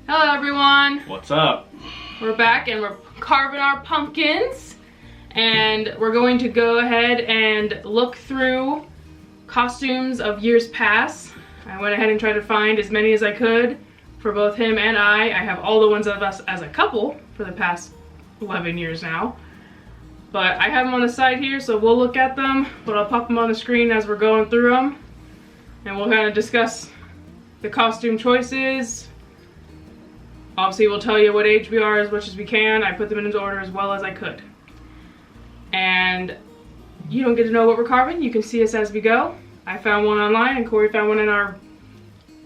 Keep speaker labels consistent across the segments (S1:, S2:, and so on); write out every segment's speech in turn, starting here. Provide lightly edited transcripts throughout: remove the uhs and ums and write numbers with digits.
S1: Hello everyone!
S2: What's up?
S1: We're back and we're carving our pumpkins. And we're going to go ahead and look through costumes of years past. I went ahead and tried to find as many as I could for both him and I. I have all the ones of us as a couple for the past 11 years now. But I have them on the side here, so we'll look at them, but I'll pop them on the screen as we're going through them. And we'll kind of discuss the costume choices. Obviously, we'll tell you what age we are as much as we can. I put them in order as well as I could. And you don't get to know what we're carving. You can see us as we go. I found one online and Corey found one in our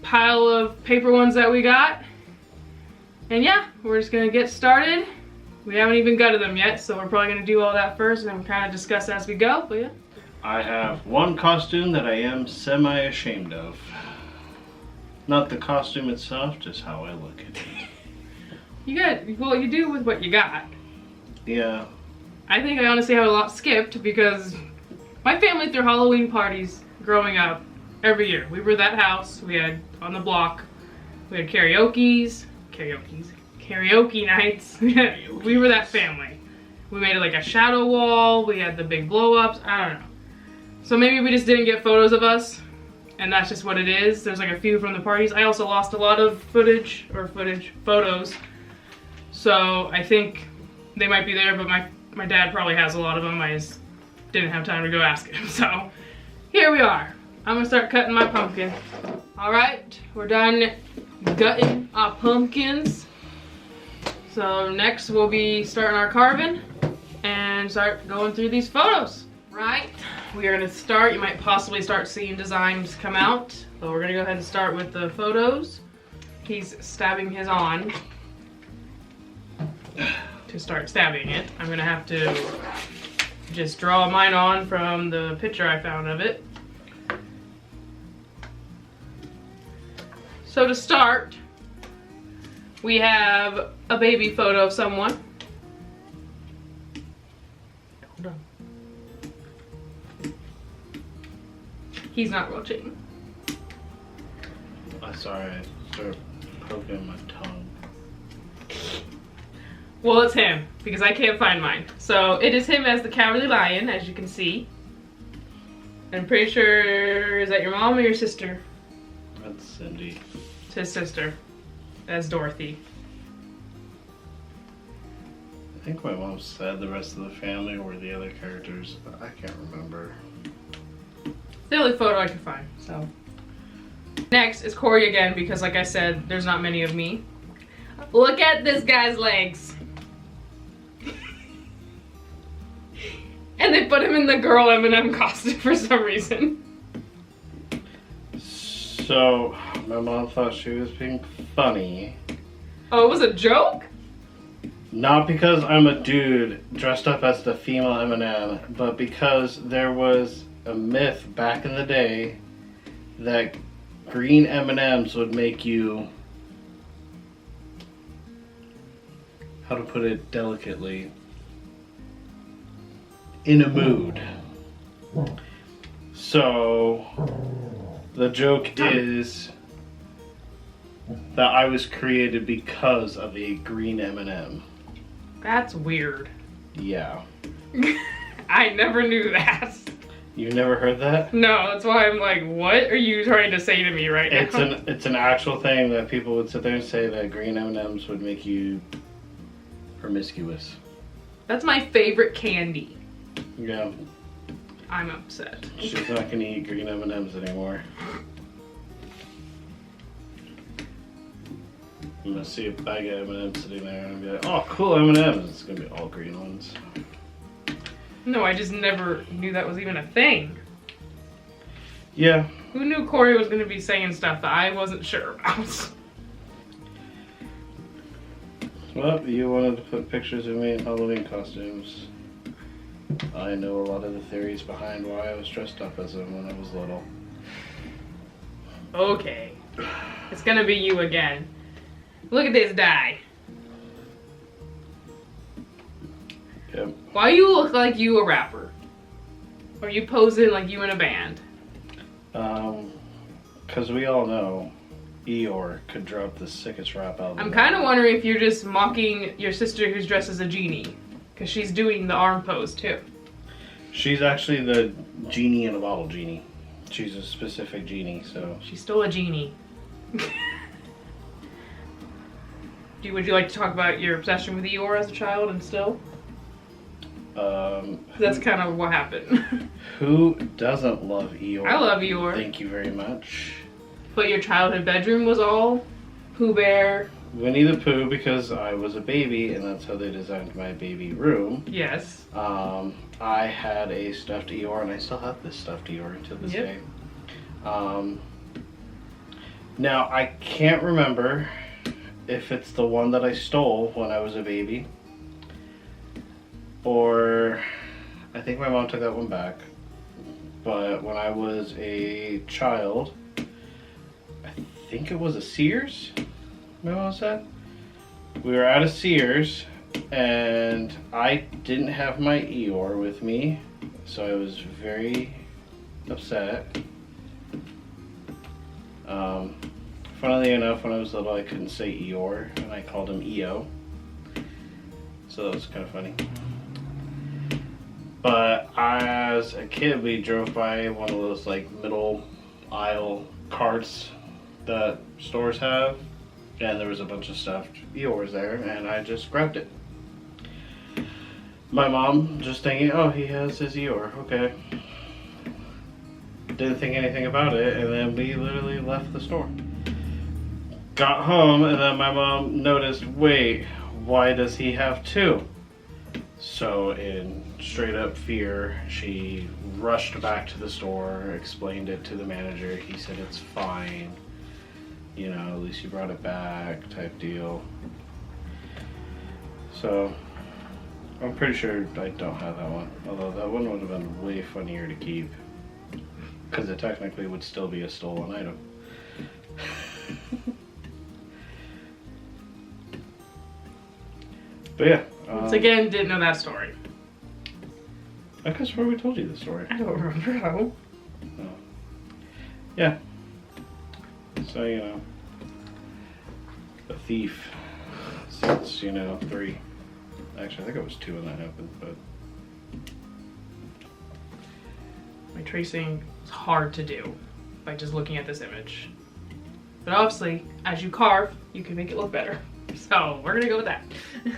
S1: pile of paper ones that we got. And yeah, we're just gonna get started. We haven't even gutted them yet, so we're probably gonna do all that first and then kind of discuss as we go, but yeah.
S2: I have one costume that I am semi-ashamed of. Not the costume itself, just how I look at it.
S1: Well, you do with what you got.
S2: Yeah.
S1: I think I honestly have a lot skipped because my family threw Halloween parties growing up every year. We were that house, we had on the block, we had karaoke nights. We were that family. We made it like a shadow wall, we had the big blow-ups, I don't know. So maybe we just didn't get photos of us, and that's just what it is. There's like a few from the parties. I also lost a lot of photos. So I think they might be there, but my dad probably has a lot of them. I just didn't have time to go ask him. So here we are. I'm gonna start cutting my pumpkin. All right, we're done gutting our pumpkins. So next we'll be starting our carving and start going through these photos. Right, we are gonna start. You might possibly start seeing designs come out, but we're gonna go ahead and start with the photos. He's stabbing his on. To start stabbing it, I'm gonna have to just draw mine on from the picture I found of it. So to start, we have a baby photo of someone. Hold on. He's not rotating.
S2: I'm sorry, I started poking my tongue.
S1: Well, it's him, because I can't find mine. So it is him as the Cowardly Lion, as you can see. I'm pretty sure, is that your mom or your sister?
S2: That's Cindy.
S1: It's his sister, as Dorothy.
S2: I think my mom said the rest of the family were the other characters, but I can't remember.
S1: It's the only photo I could find, so. Next is Corey again, because like I said, there's not many of me. Look at this guy's legs. And they put him in the girl M&M costume for some reason.
S2: So, my mom thought she was being funny.
S1: Oh, it was a joke?
S2: Not because I'm a dude dressed up as the female M&M, but because there was a myth back in the day that green M&Ms would make you, how to put it delicately, in a mood. So the joke is that I was created because of a green M&M.
S1: That's weird.
S2: Yeah.
S1: I never knew that.
S2: You never heard that?
S1: No, that's why I'm like, what are you trying to say to me right now?
S2: It's an actual thing that people would sit there and say that green M&Ms would make you promiscuous.
S1: That's my favorite candy.
S2: Yeah.
S1: I'm upset.
S2: She's not gonna eat green M&Ms anymore. I'm gonna see a bag of M&Ms sitting there and be like, oh, cool M&Ms. It's gonna be all green ones.
S1: No, I just never knew that was even a thing.
S2: Yeah.
S1: Who knew Corey was gonna be saying stuff that I wasn't sure about?
S2: Well, you wanted to put pictures of me in Halloween costumes. I know a lot of the theories behind why I was dressed up as them when I was little.
S1: Okay. It's gonna be you again. Look at this die.
S2: Yep.
S1: Why you look like you a rapper? Or you posing like you in a band?
S2: Because we all know Eeyore could drop the sickest rap album.
S1: I'm kind of wondering if you're just mocking your sister who's dressed as a genie. Because she's doing the arm pose too.
S2: She's actually the genie in a bottle genie. She's a specific genie, so.
S1: She's still a genie. Would you like to talk about your obsession with Eeyore as a child and still? That's kind of what happened.
S2: Who doesn't love Eeyore?
S1: I love Eeyore.
S2: Thank you very much.
S1: But your childhood bedroom was all Pooh Bear.
S2: Winnie the Pooh, because I was a baby and that's how they designed my baby room.
S1: Yes.
S2: I had a stuffed Eeyore, and I still have this stuffed Eeyore to this day. Now, I can't remember if it's the one that I stole when I was a baby, or I think my mom took that one back. But when I was a child, I think it was a Sears, my mom said. We were at a Sears, and I didn't have my Eeyore with me, so I was very upset. Funnily enough, when I was little, I couldn't say Eeyore, and I called him EO. So that was kind of funny. But as a kid, we drove by one of those like middle aisle carts that stores have, and there was a bunch of stuffed Eeyores there, and I just grabbed it. My mom just thinking, oh, he has his Eeyore, okay. Didn't think anything about it, and then we literally left the store. Got home, and then my mom noticed, wait, why does he have two? So in straight up fear, she rushed back to the store, explained it to the manager. He said it's fine, you know, at least you brought it back type deal. So I'm pretty sure I don't have that one, although that one would have been way funnier to keep, because it technically would still be a stolen item. But yeah.
S1: Once again, didn't know that story.
S2: I could swear we told you the story.
S1: I don't remember how.
S2: No. Yeah. So, you know, a thief since, you know, 3. Actually, I think it was 2 when that happened, but.
S1: My tracing is hard to do by just looking at this image. But obviously, as you carve, you can make it look better. So, we're gonna go with that.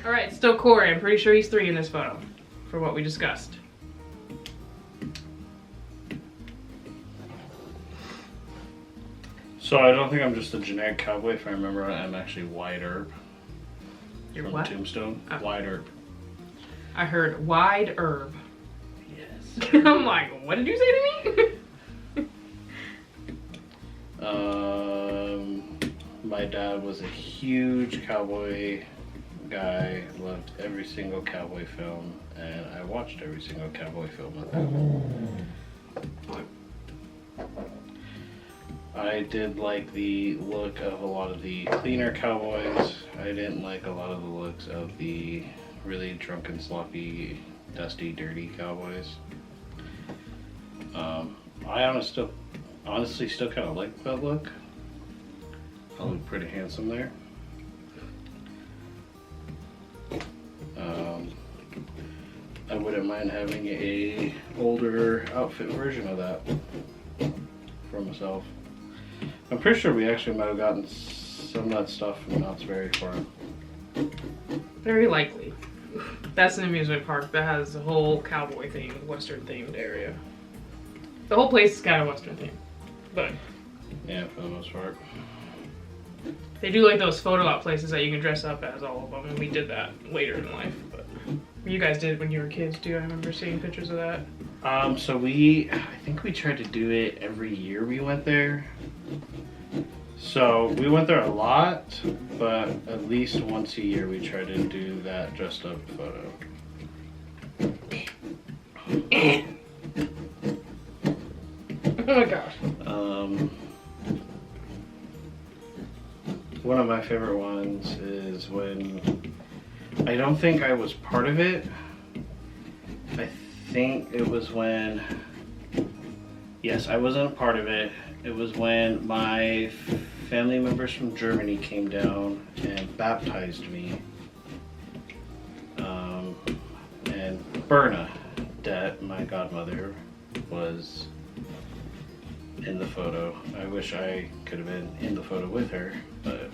S1: Alright, still Corey. I'm pretty sure he's 3 in this photo, for what we discussed.
S2: So, I don't think I'm just a generic cowboy. If I remember right, I'm actually Wide Herb.
S1: You're
S2: from
S1: what?
S2: Tombstone.
S1: Oh.
S2: Wide Herb.
S1: I heard wide herb.
S2: Yes.
S1: I'm like, what did you say to me?
S2: My dad was a huge cowboy guy, loved every single cowboy film, and I watched every single cowboy film with him. I did like the look of a lot of the cleaner cowboys. I didn't like a lot of the looks of the really drunken, sloppy, dusty, dirty cowboys. I honestly still kind of like that look. I look pretty handsome there. I wouldn't mind having a older outfit version of that for myself. I'm pretty sure we actually might have gotten some of that stuff from Knott's Berry Farm.
S1: Very likely. That's an amusement park that has a whole cowboy themed, western themed area. The whole place is kind of western themed, but
S2: yeah, for the most part.
S1: They do like those photo op places that you can dress up as, all of them, and we did that later in life. But you guys did when you were kids too. I remember seeing pictures of that.
S2: So I think we tried to do it every year we went there. So we went there a lot, but at least once a year we try to do that dressed up photo.
S1: Oh my gosh.
S2: One of my favorite ones is when, I don't think I was part of it. I think it was when, Yes, I wasn't a part of it. It was when my family members from Germany came down and baptized me. And Berna, my godmother, was in the photo. I wish I could have been in the photo with her, but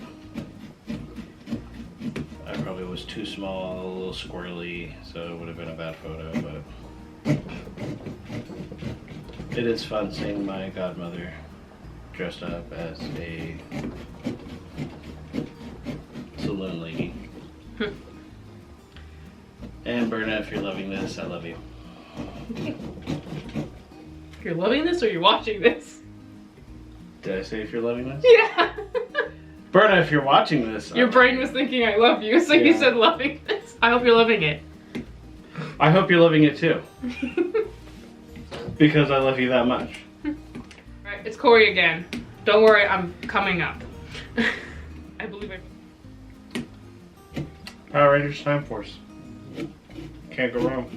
S2: I probably was too small, a little squirrely, so it would have been a bad photo, but it is fun seeing my godmother dressed up as a saloon lady. And Berna, if you're loving this, I love you.
S1: If you're loving this or you're watching this?
S2: Did I say if you're loving this?
S1: Yeah.
S2: Berna, if you're watching this.
S1: Your brain was thinking I love you, so
S2: Yeah.
S1: you said loving this. I hope you're loving it.
S2: I hope you're loving it too. Because I love you that much.
S1: Alright, it's Corey again. Don't worry, I'm coming up. I believe I...
S2: Power Rangers Time Force. Can't go wrong.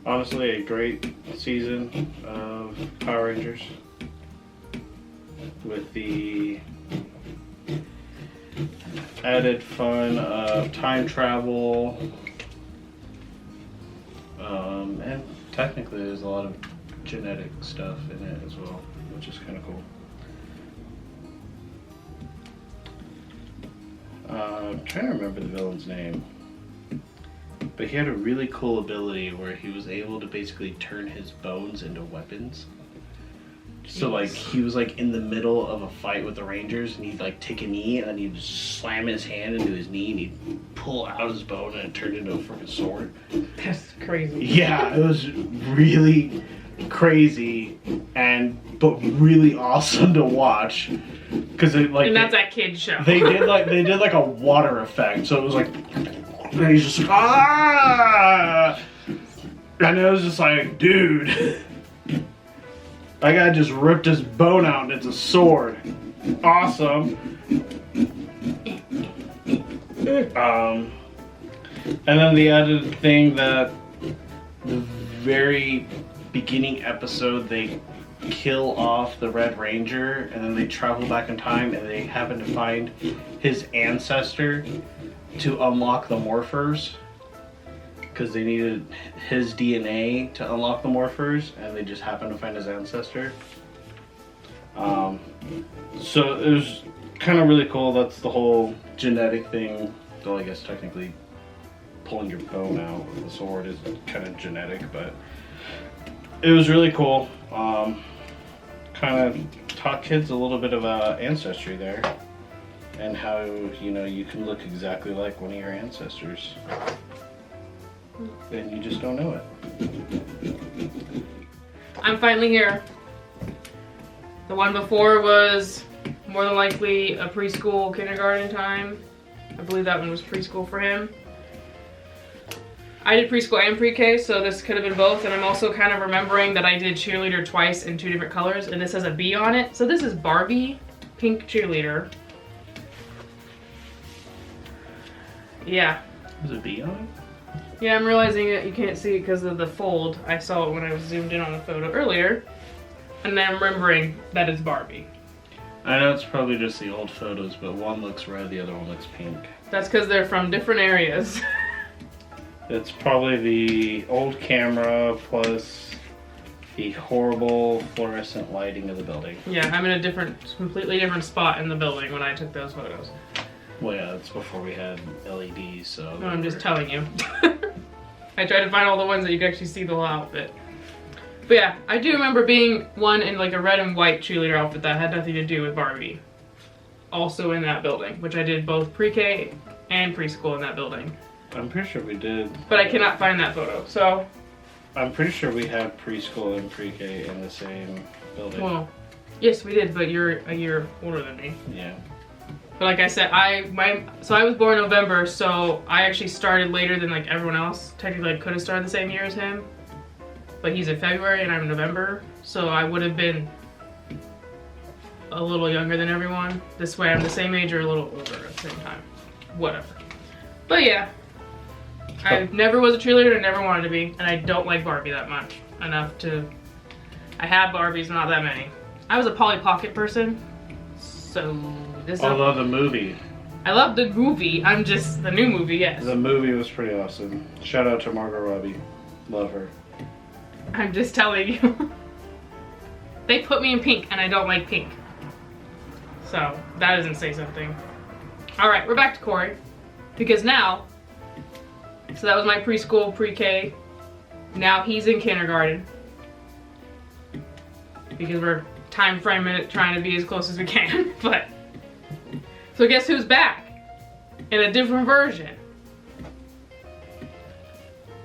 S2: Honestly, a great season of Power Rangers. With the added fun of time travel. And technically there's a lot of genetic stuff in it as well, which is kind of cool. I'm trying to remember the villain's name. But he had a really cool ability where he was able to basically turn his bones into weapons. So like he was like in the middle of a fight with the Rangers and he'd like take a knee and then he'd just slam his hand into his knee and he'd pull out his bone and it turned into a freaking sword.
S1: That's crazy.
S2: Yeah, it was really crazy but really awesome to watch. Cause it like
S1: and that's that kid show.
S2: They did like a water effect, so it was like, and he's just like, ah, and it was just like, dude, that guy just ripped his bone out and it's a sword. Awesome. And then the added thing that the very beginning episode they kill off the Red Ranger and then they travel back in time and they happen to find his ancestor to unlock the morphers because they needed his DNA to unlock the morphers and they just happened to find his ancestor. So it was kind of really cool. That's the whole genetic thing. Well, I guess technically pulling your bone out with the sword is kind of genetic, but it was really cool. Kind of taught kids a little bit of ancestry there and how, you know, you can look exactly like one of your ancestors and you just don't know it.
S1: I'm finally here. The one before was more than likely a preschool, kindergarten time. I believe that one was preschool for him. I did preschool and pre-K, so this could have been both. And I'm also kind of remembering that I did cheerleader twice in 2 different colors, and this has a bee on it. So this is Barbie, pink cheerleader. Yeah.
S2: Is it bee on it?
S1: Yeah, I'm realizing that you can't see it because of the fold. I saw it when I was zoomed in on the photo earlier. And then I'm remembering that it's Barbie.
S2: I know it's probably just the old photos, but one looks red, the other one looks pink.
S1: That's because they're from different areas.
S2: It's probably the old camera plus the horrible fluorescent lighting of the building.
S1: Yeah, I'm in a completely different spot in the building when I took those photos.
S2: Well, yeah, that's before we had LEDs, so...
S1: No, I'm just telling you. I tried to find all the ones that you could actually see the whole outfit. But yeah, I do remember being one in like a red and white cheerleader outfit that had nothing to do with Barbie. Also in that building, which I did both pre-K and preschool in that building.
S2: I'm pretty sure we did.
S1: But I cannot find that photo, so...
S2: I'm pretty sure we had preschool and pre-K in the same building.
S1: Well, yes we did, but you're a year older than me.
S2: Yeah.
S1: But like I said, I was born in November, so I actually started later than like everyone else. Technically I could have started the same year as him. But he's in February and I'm in November, so I would have been a little younger than everyone. This way I'm the same age or a little older at the same time. Whatever. But yeah. I never was a cheerleader and never wanted to be, and I don't like Barbie that much. enough to... I have Barbies, but not that many. I was a Polly Pocket person, so this...
S2: Although the movie.
S1: I love the movie, I'm just... The new movie, yes.
S2: The movie was pretty awesome. Shout out to Margot Robbie. Love her.
S1: I'm just telling you. They put me in pink, and I don't like pink. So, that doesn't say something. Alright, we're back to Corey. Because now... So that was my preschool, pre-K. Now he's in kindergarten. Because we're time framing it, trying to be as close as we can. But... So guess who's back? In a different version.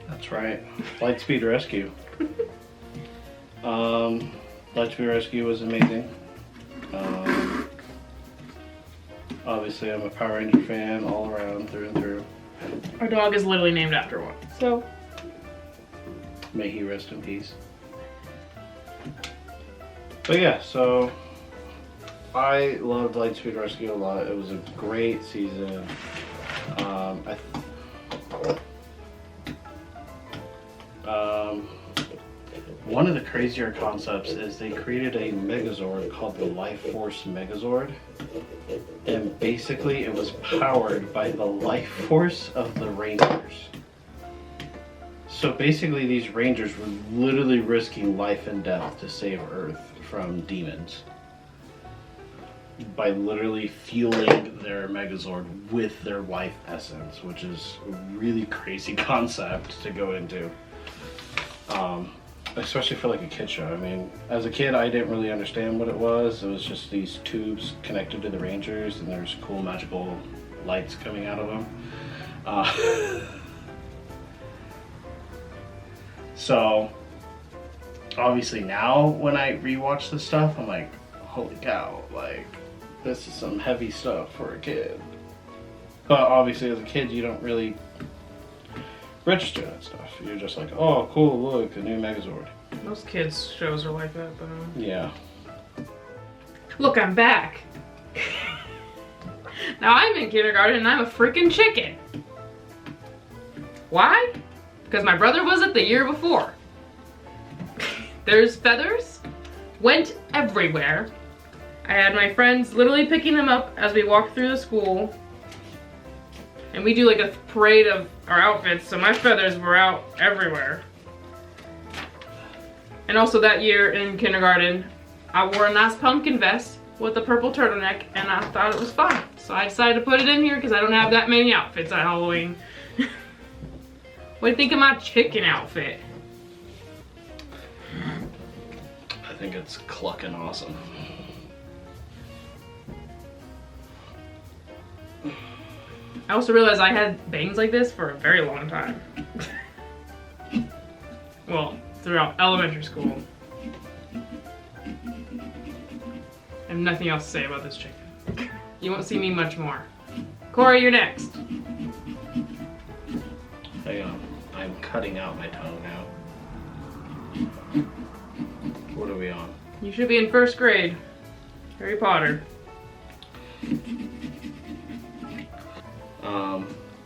S2: That's right. Lightspeed Rescue. Lightspeed Rescue was amazing. Obviously, I'm a Power Ranger fan all around, through and through.
S1: Our dog is literally named after one. So,
S2: may he rest in peace. But yeah, so I loved Lightspeed Rescue a lot. It was a great season. One of the crazier concepts is they created a Megazord called the Life Force Megazord. And basically it was powered by the life force of the Rangers. So basically these Rangers were literally risking life and death to save Earth from demons. By literally fueling their Megazord with their life essence, which is a really crazy concept to go into. Especially for like a kid show. I mean, as a kid, I didn't really understand what it was. It was just these tubes connected to the Rangers, and there's cool magical lights coming out of them. So, obviously now when I rewatch this stuff, I'm like, holy cow, like, this is some heavy stuff for a kid. But obviously as a kid, you don't really register that stuff. You're just like, oh, cool, look, a new Megazord.
S1: Most kids' shows are like that, though.
S2: Yeah.
S1: Look, I'm back. Now I'm in kindergarten and I'm a freaking chicken. Why? Because my brother was it the year before. There's feathers, went everywhere. I had my friends literally picking them up as we walked through the school. And we do like a parade of our outfits, so my feathers were out everywhere. And also that year in kindergarten, I wore a nice pumpkin vest with a purple turtleneck, and I thought it was fun. So I decided to put it in here because I don't have that many outfits at Halloween. What do you think of my chicken outfit?
S2: I think it's clucking awesome.
S1: I also realized I had bangs like this for a very long time. Well, throughout elementary school. I have nothing else to say about this chicken. You won't see me much more. Corey, you're next.
S2: Hang on. I'm cutting out my tongue now. What are we on?
S1: You should be in first grade. Harry Potter.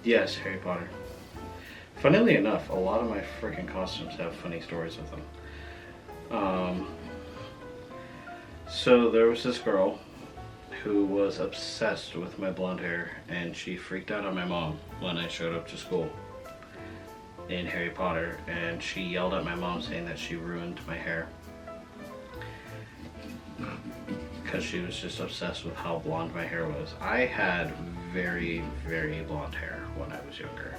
S2: Yes, Harry Potter. Funnily enough, a lot of my freaking costumes have funny stories with them. So there was this girl who was obsessed with my blonde hair, and she freaked out on my mom when I showed up to school in Harry Potter, and she yelled at my mom saying that she ruined my hair because she was just obsessed with how blonde my hair was. I had very, very blonde hair when I was younger.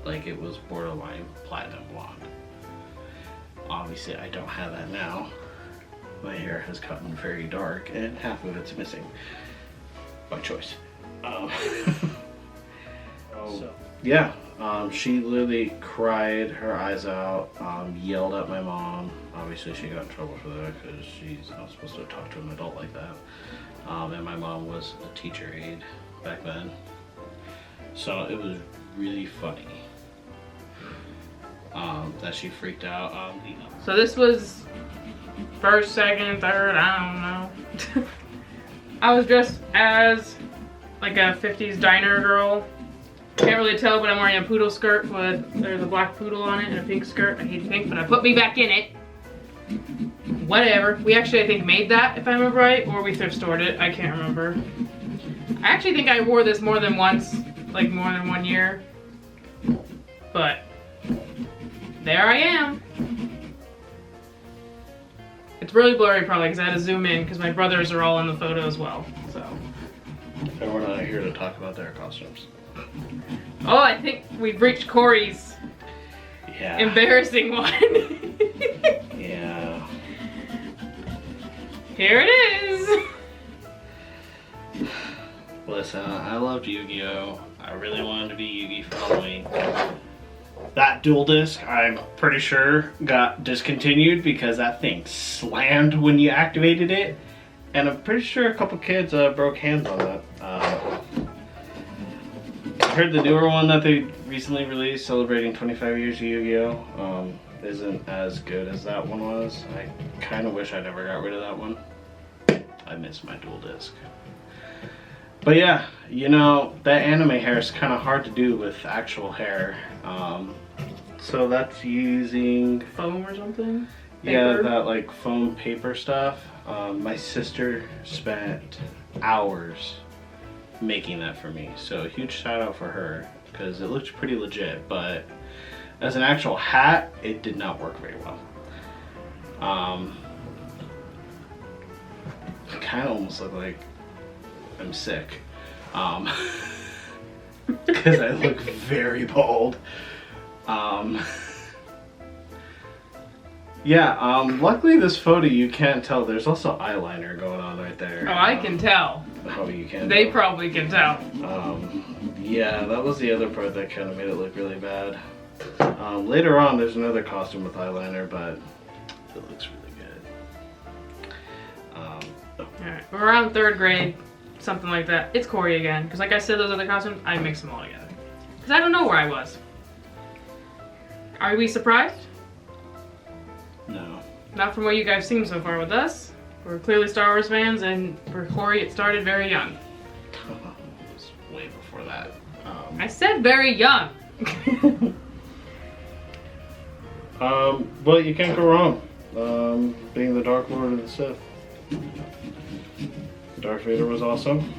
S2: Like, it was borderline platinum blonde. Obviously I don't have that now. My hair has gotten very dark and half of it's missing by choice. Yeah, she literally cried her eyes out, yelled at my mom. Obviously she got in trouble for that because she's not supposed to talk to an adult like that. And my mom was a teacher aide back then. So it was really funny that she freaked out on the...
S1: So this was first, second, third, I don't know. I was dressed as like a 50s diner girl. Can't really tell, but I'm wearing a poodle skirt with, there's a black poodle on it and a pink skirt. I hate pink, but I put me back in it. Whatever. We actually, I think, made that, if I remember right, or we thrift stored it. I can't remember. I actually think I wore this more than once, like more than 1 year. But there I am. It's really blurry probably because I had to zoom in because my brothers are all in the photo as well. So.
S2: And we're not here to talk about their costumes.
S1: Oh, I think we've reached Corey's embarrassing one.
S2: Yeah.
S1: Here it is.
S2: Listen, I loved Yu-Gi-Oh! I really wanted to be Yu-Gi for Halloween. That dual disc, I'm pretty sure, got discontinued because that thing slammed when you activated it. And I'm pretty sure a couple kids broke hands on that. I heard the newer one that they recently released, celebrating 25 years of Yu-Gi-Oh! Isn't as good as that one was. I kind of wish I never got rid of that one. I miss my dual disc. But yeah, you know, that anime hair is kind of hard to do with actual hair. So that's using
S1: foam or something? Paper?
S2: Yeah, that like foam paper stuff. My sister spent hours making that for me. So huge shout out for her because it looked pretty legit, but as an actual hat, it did not work very well. Kind of almost look like I'm sick. Because I look very bald. Luckily this photo you can't tell. There's also eyeliner going on right there.
S1: Oh, I can tell.
S2: Oh, you can.
S1: They probably can tell.
S2: Yeah, that was the other part that kind of made it look really bad. Later on, there's another costume with eyeliner, but it looks really good.
S1: Alright, we're around 3rd grade, something like that. It's Corey again, because like I said, those other costumes, I mixed them all together. Because I don't know where I was. Are we surprised?
S2: No.
S1: Not from what you guys seen so far with us. We're clearly Star Wars fans, and for Corey, it started very young.
S2: It was way before that.
S1: I said very young.
S2: But you can't go wrong. Being the Dark Lord of the Sith. Darth Vader was awesome.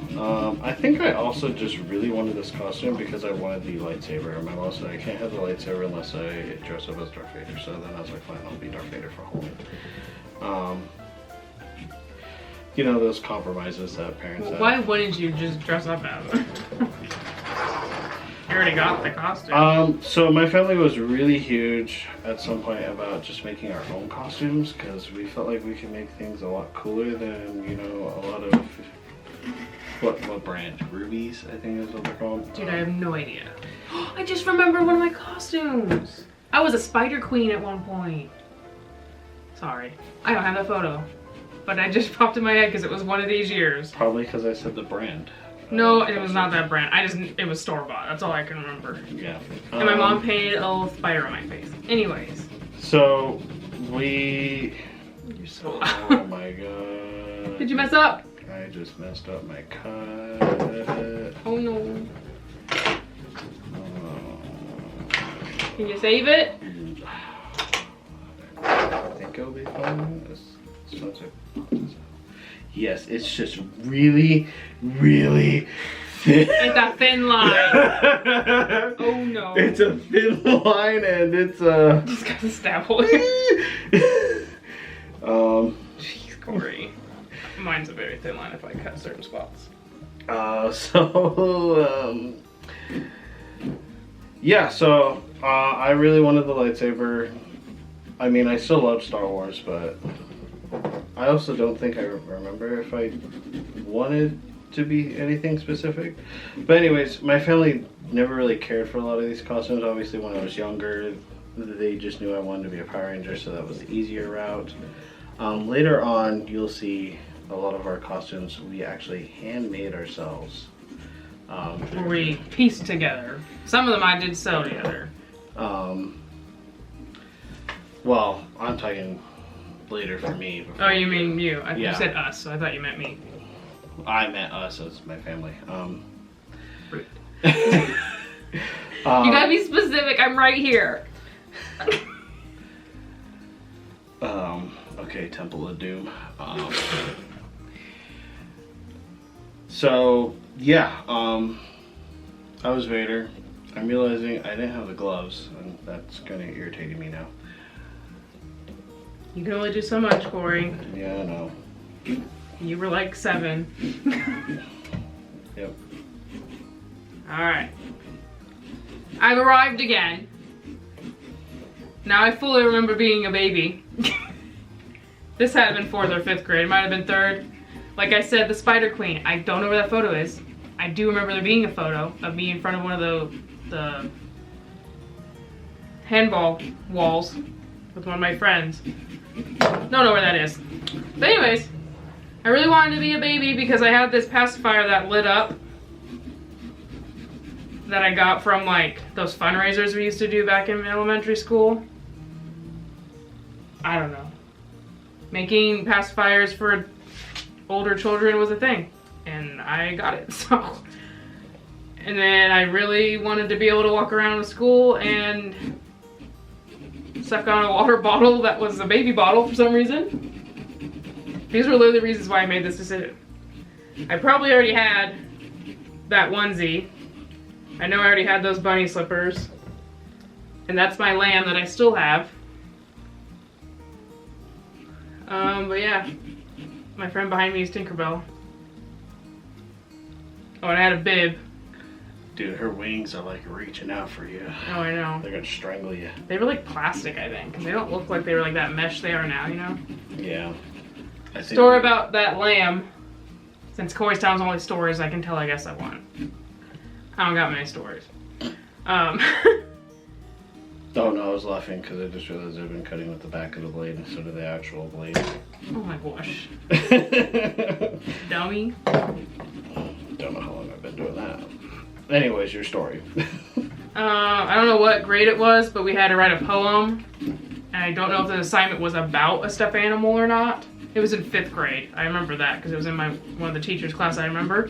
S2: I think I also just really wanted this costume because I wanted the lightsaber. And my mom said I can't have the lightsaber unless I dress up as Darth Vader. So then I was like, fine, I'll be Darth Vader for Halloween. You know, those compromises that parents have.
S1: Why wouldn't you just dress up as it? You already got the costume.
S2: So my family was really huge at some point about just making our own costumes because we felt like we could make things a lot cooler than, you know, a lot of what brand? Rubies, I think is what they're called.
S1: Dude, I have no idea. I just remembered one of my costumes. I was a Spider Queen at one point. Sorry, I don't have the photo, but I just popped in my head because it was one of these years.
S2: Probably because I said the brand.
S1: No, it was not that brand. It was store-bought. That's all I can remember.
S2: Yeah.
S1: And my mom painted a little spider on my face. Anyways.
S2: So, we...
S1: You're so
S2: Oh my god.
S1: Did you mess up?
S2: I just messed up my cut.
S1: Oh no. Can you save it?
S2: I think it'll be fine. Yes, it's just really, really thin.
S1: It's a thin line. Oh no.
S2: It's a thin line and it's
S1: Just got a stab hole. Jeez, Corey. Mine's a very thin line if I cut certain spots.
S2: Yeah, so I really wanted the lightsaber. I mean, I still love Star Wars, but I also don't think I remember if I wanted to be anything specific. But anyways, my family never really cared for a lot of these costumes. Obviously, when I was younger, they just knew I wanted to be a Power Ranger, so that was the easier route. Later on, you'll see a lot of our costumes we actually handmade ourselves.
S1: Where we pieced together. Some of them I did sew together.
S2: Well, I'm talking later for me.
S1: Oh, you mean you?
S2: Yeah.
S1: You said us, so I thought you meant me.
S2: I meant us as my family.
S1: Rude. You gotta be specific. I'm right here.
S2: Okay, Temple of Doom. So yeah, I was Vader. I'm realizing I didn't have the gloves, and that's kind of irritating me now.
S1: You can only do so much, Corey.
S2: Yeah, I know.
S1: You were like 7.
S2: Yep.
S1: Alright. I've arrived again. Now I fully remember being a baby. This had been 4th or 5th grade. It might have been 3rd. Like I said, the Spider Queen. I don't know where that photo is. I do remember there being a photo of me in front of one of the handball walls with one of my friends. Don't know where that is. But anyways, I really wanted to be a baby because I had this pacifier that lit up that I got from like those fundraisers we used to do back in elementary school. I don't know. Making pacifiers for older children was a thing, and I got it, so. And then I really wanted to be able to walk around to school and suck on a water bottle that was a baby bottle for some reason. These were literally the reasons why I made this decision. I probably already had that onesie. I know I already had those bunny slippers. And that's my lamb that I still have. But yeah, my friend behind me is Tinkerbell. Oh, and I had a bib.
S2: Dude, her wings are like reaching out for you.
S1: Oh, I know.
S2: They're gonna strangle you.
S1: They were like plastic, I think. They don't look like they were like that mesh they are now, you know?
S2: Yeah.
S1: Story about that lamb. Since Corey's telling all these stories, I can tell I guess I won. I don't got many stories.
S2: Oh no, I was laughing because I just realized I've been cutting with the back of the blade instead of the actual blade.
S1: Oh my gosh. Dummy.
S2: Don't know how long I've been doing that. Anyways, your story.
S1: I don't know what grade it was, but we had to write a poem. And I don't know if the assignment was about a stuffed animal or not. It was in 5th grade. I remember that because it was in one of the teacher's class I remember.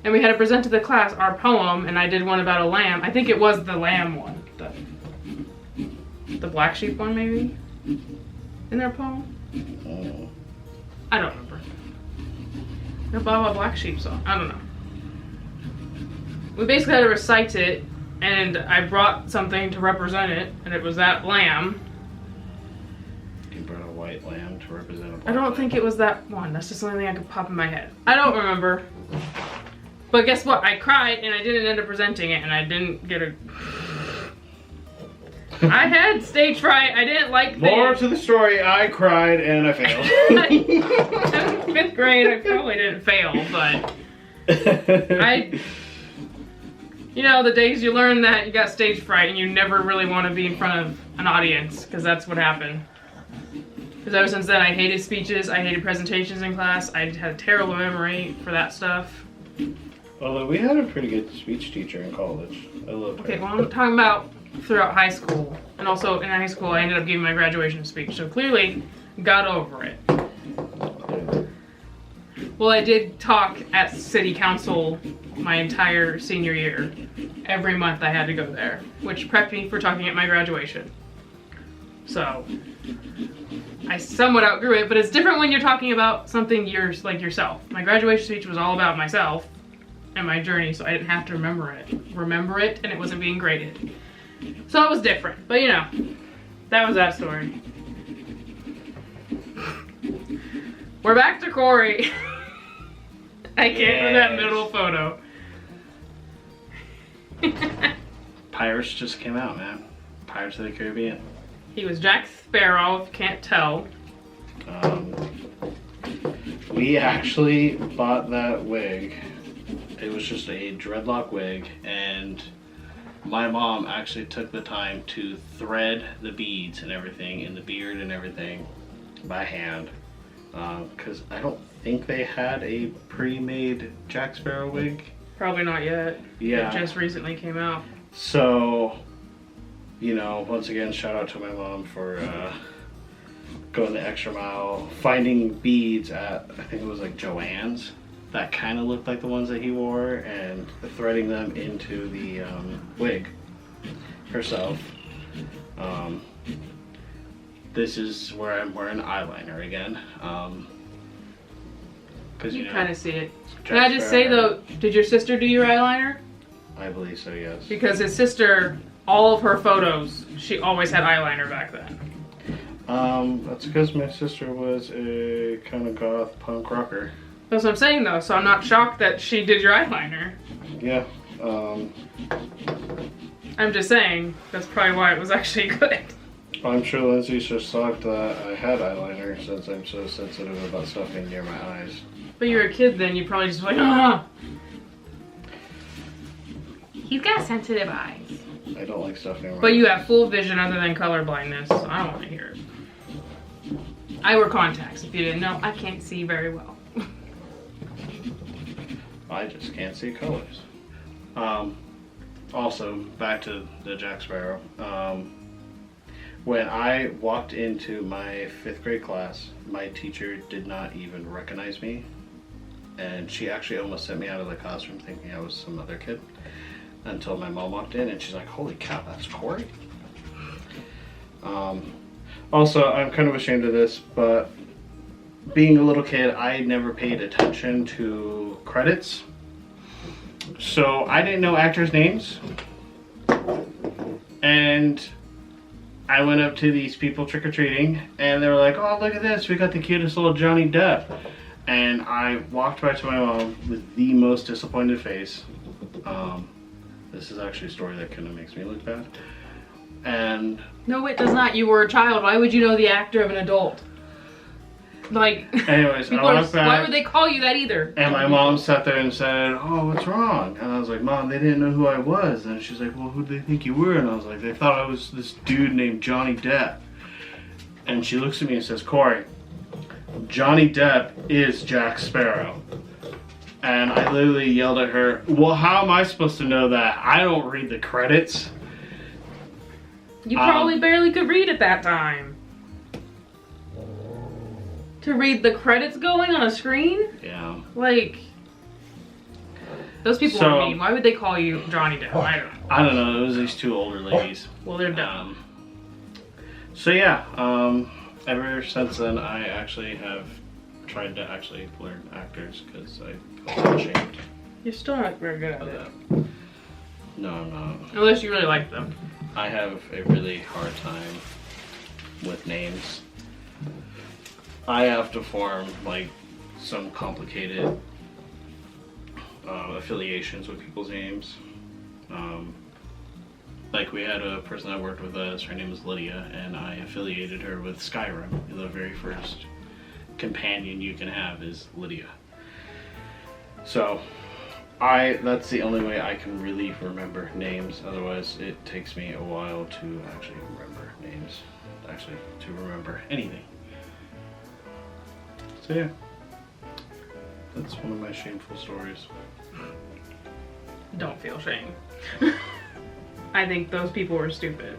S1: And we had to present to the class our poem, and I did one about a lamb. I think it was the lamb one. The black sheep one, maybe? In their poem?
S2: Oh.
S1: I don't remember. The blah blah black sheep song. I don't know. We basically had to recite it, and I brought something to represent it, and it was that lamb.
S2: You brought a white lamb to represent a black
S1: I don't
S2: lamb.
S1: think it was that one. That's just the only thing I could pop in my head. I don't remember. But guess what? I cried, and I didn't end up presenting it, and I didn't get a... I had stage fright. I didn't like
S2: More to the story, I cried and I failed.
S1: 5th grade, I probably didn't fail, but you know, the days you learn that you got stage fright and you never really want to be in front of an audience, because that's what happened. Because ever since then, I hated speeches, I hated presentations in class, I had a terrible memory for that stuff.
S2: Although we had a pretty good speech teacher in college. I loved her.
S1: Okay, well, I'm talking about throughout high school. And also in high school, I ended up giving my graduation speech. So clearly, got over it. Well, I did talk at city council my entire senior year. Every month I had to go there, which prepped me for talking at my graduation. So, I somewhat outgrew it, but it's different when you're talking about something like yourself. My graduation speech was all about myself and my journey, so I didn't have to remember it, and it wasn't being graded. So it was different, but you know, that was that story. We're back to Corey. I can't with that middle photo.
S2: Pirates just came out, man. Pirates of the Caribbean.
S1: He was Jack Sparrow, if you can't tell.
S2: We actually bought that wig. It was just a dreadlock wig, and my mom actually took the time to thread the beads and everything, and the beard and everything by hand. Because I don't think they had a pre-made Jack Sparrow wig.
S1: Probably not yet.
S2: Yeah.
S1: It just recently came out.
S2: So, you know, once again, shout out to my mom for going the extra mile, finding beads at, I think it was like Joann's, that kind of looked like the ones that he wore and threading them into the wig herself. This is where I'm wearing eyeliner again. Because
S1: You
S2: know,
S1: kind of see it.
S2: Jack
S1: Can I just say
S2: Sparrow.
S1: though, did your sister do your eyeliner?
S2: I believe so, yes.
S1: Because his sister, all of her photos, she always had eyeliner back then.
S2: That's because my sister was a kind of goth punk rocker.
S1: That's what I'm saying though, so I'm not shocked that she did your eyeliner.
S2: Yeah.
S1: I'm just saying, that's probably why it was actually good.
S2: I'm sure Lindsay's just shocked that I had eyeliner since I'm so sensitive about stuff being near my eyes.
S1: But you were a kid then, you probably just like, ah! He's got sensitive eyes.
S2: I don't like stuff near my eyes.
S1: But you have full vision other than color blindness, so I don't want to hear it. I wear contacts, if you didn't know. I can't see very well.
S2: I just can't see colors. Also, back to the Jack Sparrow. When I walked into my 5th grade class, my teacher did not even recognize me. And she actually almost sent me out of the classroom thinking I was some other kid. Until my mom walked in and she's like, holy cow, that's Corey? Also, I'm kind of ashamed of this, but being a little kid, I never paid attention to credits. So I didn't know actors' names. And I went up to these people trick-or-treating and they were like, oh, look at this, we got the cutest little Johnny Depp. And I walked back to my mom with the most disappointed face. This is actually a story that kind of makes me look bad. And
S1: No, it does not. You were a child. Why would you know the actor of an adult? Like,
S2: anyways, I walked back.
S1: why would they call you that either?
S2: And my mom sat there and said, oh, what's wrong? And I was like, Mom, they didn't know who I was. And she's like, well, who do they think you were? And I was like, they thought I was this dude named Johnny Depp. And she looks at me and says, Corey, Johnny Depp is Jack Sparrow. And I literally yelled at her, well, how am I supposed to know that? I don't read the credits.
S1: You probably barely could read at that time. To read the credits going on a screen?
S2: Yeah.
S1: Like, those people are mean. Why would they call you Johnny Depp? I don't know.
S2: I don't know. It was these 2 older ladies.
S1: Well, they're dumb.
S2: So yeah, ever since then, I actually have tried to actually learn actors because I feel ashamed
S1: You're still not very good at
S2: of
S1: it.
S2: that. No, I'm not.
S1: Unless you really like them.
S2: I have a really hard time with names. I have to form like some complicated affiliations with people's names. Like we had a person that worked with us, her name was Lydia, and I affiliated her with Skyrim. The very first companion you can have is Lydia. So that's the only way I can really remember names. Otherwise it takes me a while to actually remember names. Actually, to remember anything. So yeah, that's one of my shameful stories.
S1: Don't feel shame. I think those people were stupid.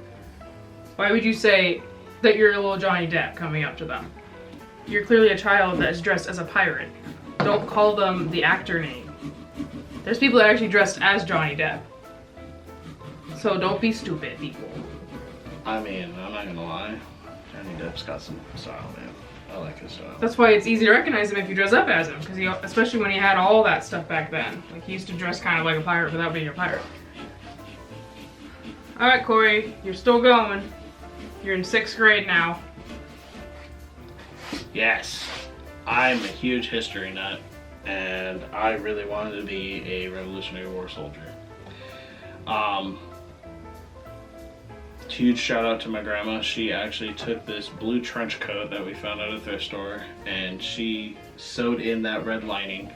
S1: Why would you say that you're a little Johnny Depp coming up to them? You're clearly a child that is dressed as a pirate. Don't call them the actor name. There's people that are actually dressed as Johnny Depp. So don't be stupid, people.
S2: I mean, I'm not gonna lie, Johnny Depp's got some style, man. I like his style.
S1: That's why it's easy to recognize him if you dress up as him, because especially when he had all that stuff back then. Like he used to dress kind of like a pirate without being a pirate. All right, Corey, you're still going. You're in 6th grade now.
S2: Yes, I'm a huge history nut, and I really wanted to be a Revolutionary War soldier. Huge shout out to my grandma. She actually took this blue trench coat that we found at a thrift store and she sewed in that red lining.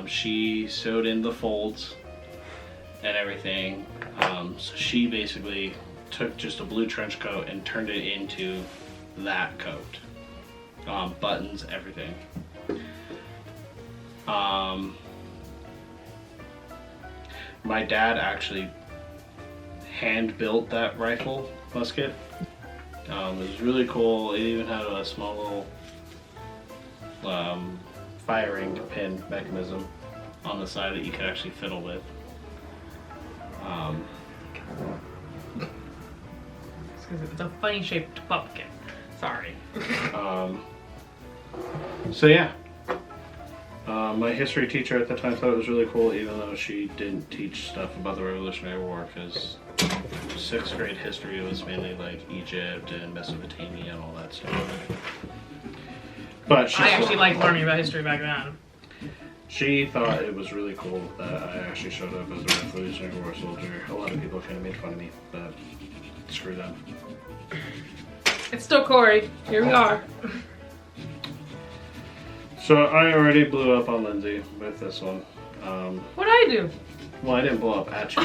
S2: She sewed in the folds and everything. So she basically took just a blue trench coat and turned it into that coat. Buttons, everything. My dad actually hand built that rifle musket. It was really cool. It even had a small little firing pin mechanism on the side that you could actually fiddle with.
S1: It's because it's a funny shaped pumpkin. Sorry.
S2: So yeah. My history teacher at the time thought it was really cool, even though she didn't teach stuff about the Revolutionary War, because 6th grade history was mainly like Egypt and Mesopotamia and all that stuff. But
S1: I actually liked learning about history back then.
S2: She thought it was really cool that I actually showed up as a Revolutionary War soldier. A lot of people kind of made fun of me, but screw them.
S1: It's still Corey. Here we are.
S2: So I already blew up on Lindsay with this one.
S1: What did I do?
S2: Well, I didn't blow up at you.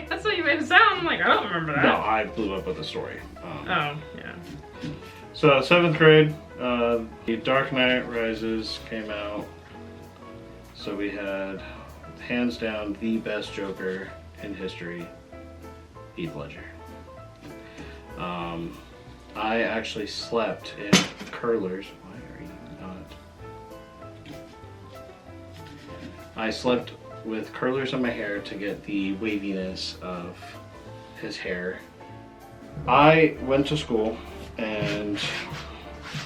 S1: That's what you made it sound. I'm like, I don't remember that.
S2: No, I blew up with the story.
S1: Oh, yeah.
S2: So 7th grade, The Dark Knight Rises came out. So we had, hands down, the best Joker in history, Heath Ledger. I actually slept in curlers. Why are you not? I slept with curlers in my hair to get the waviness of his hair. I went to school and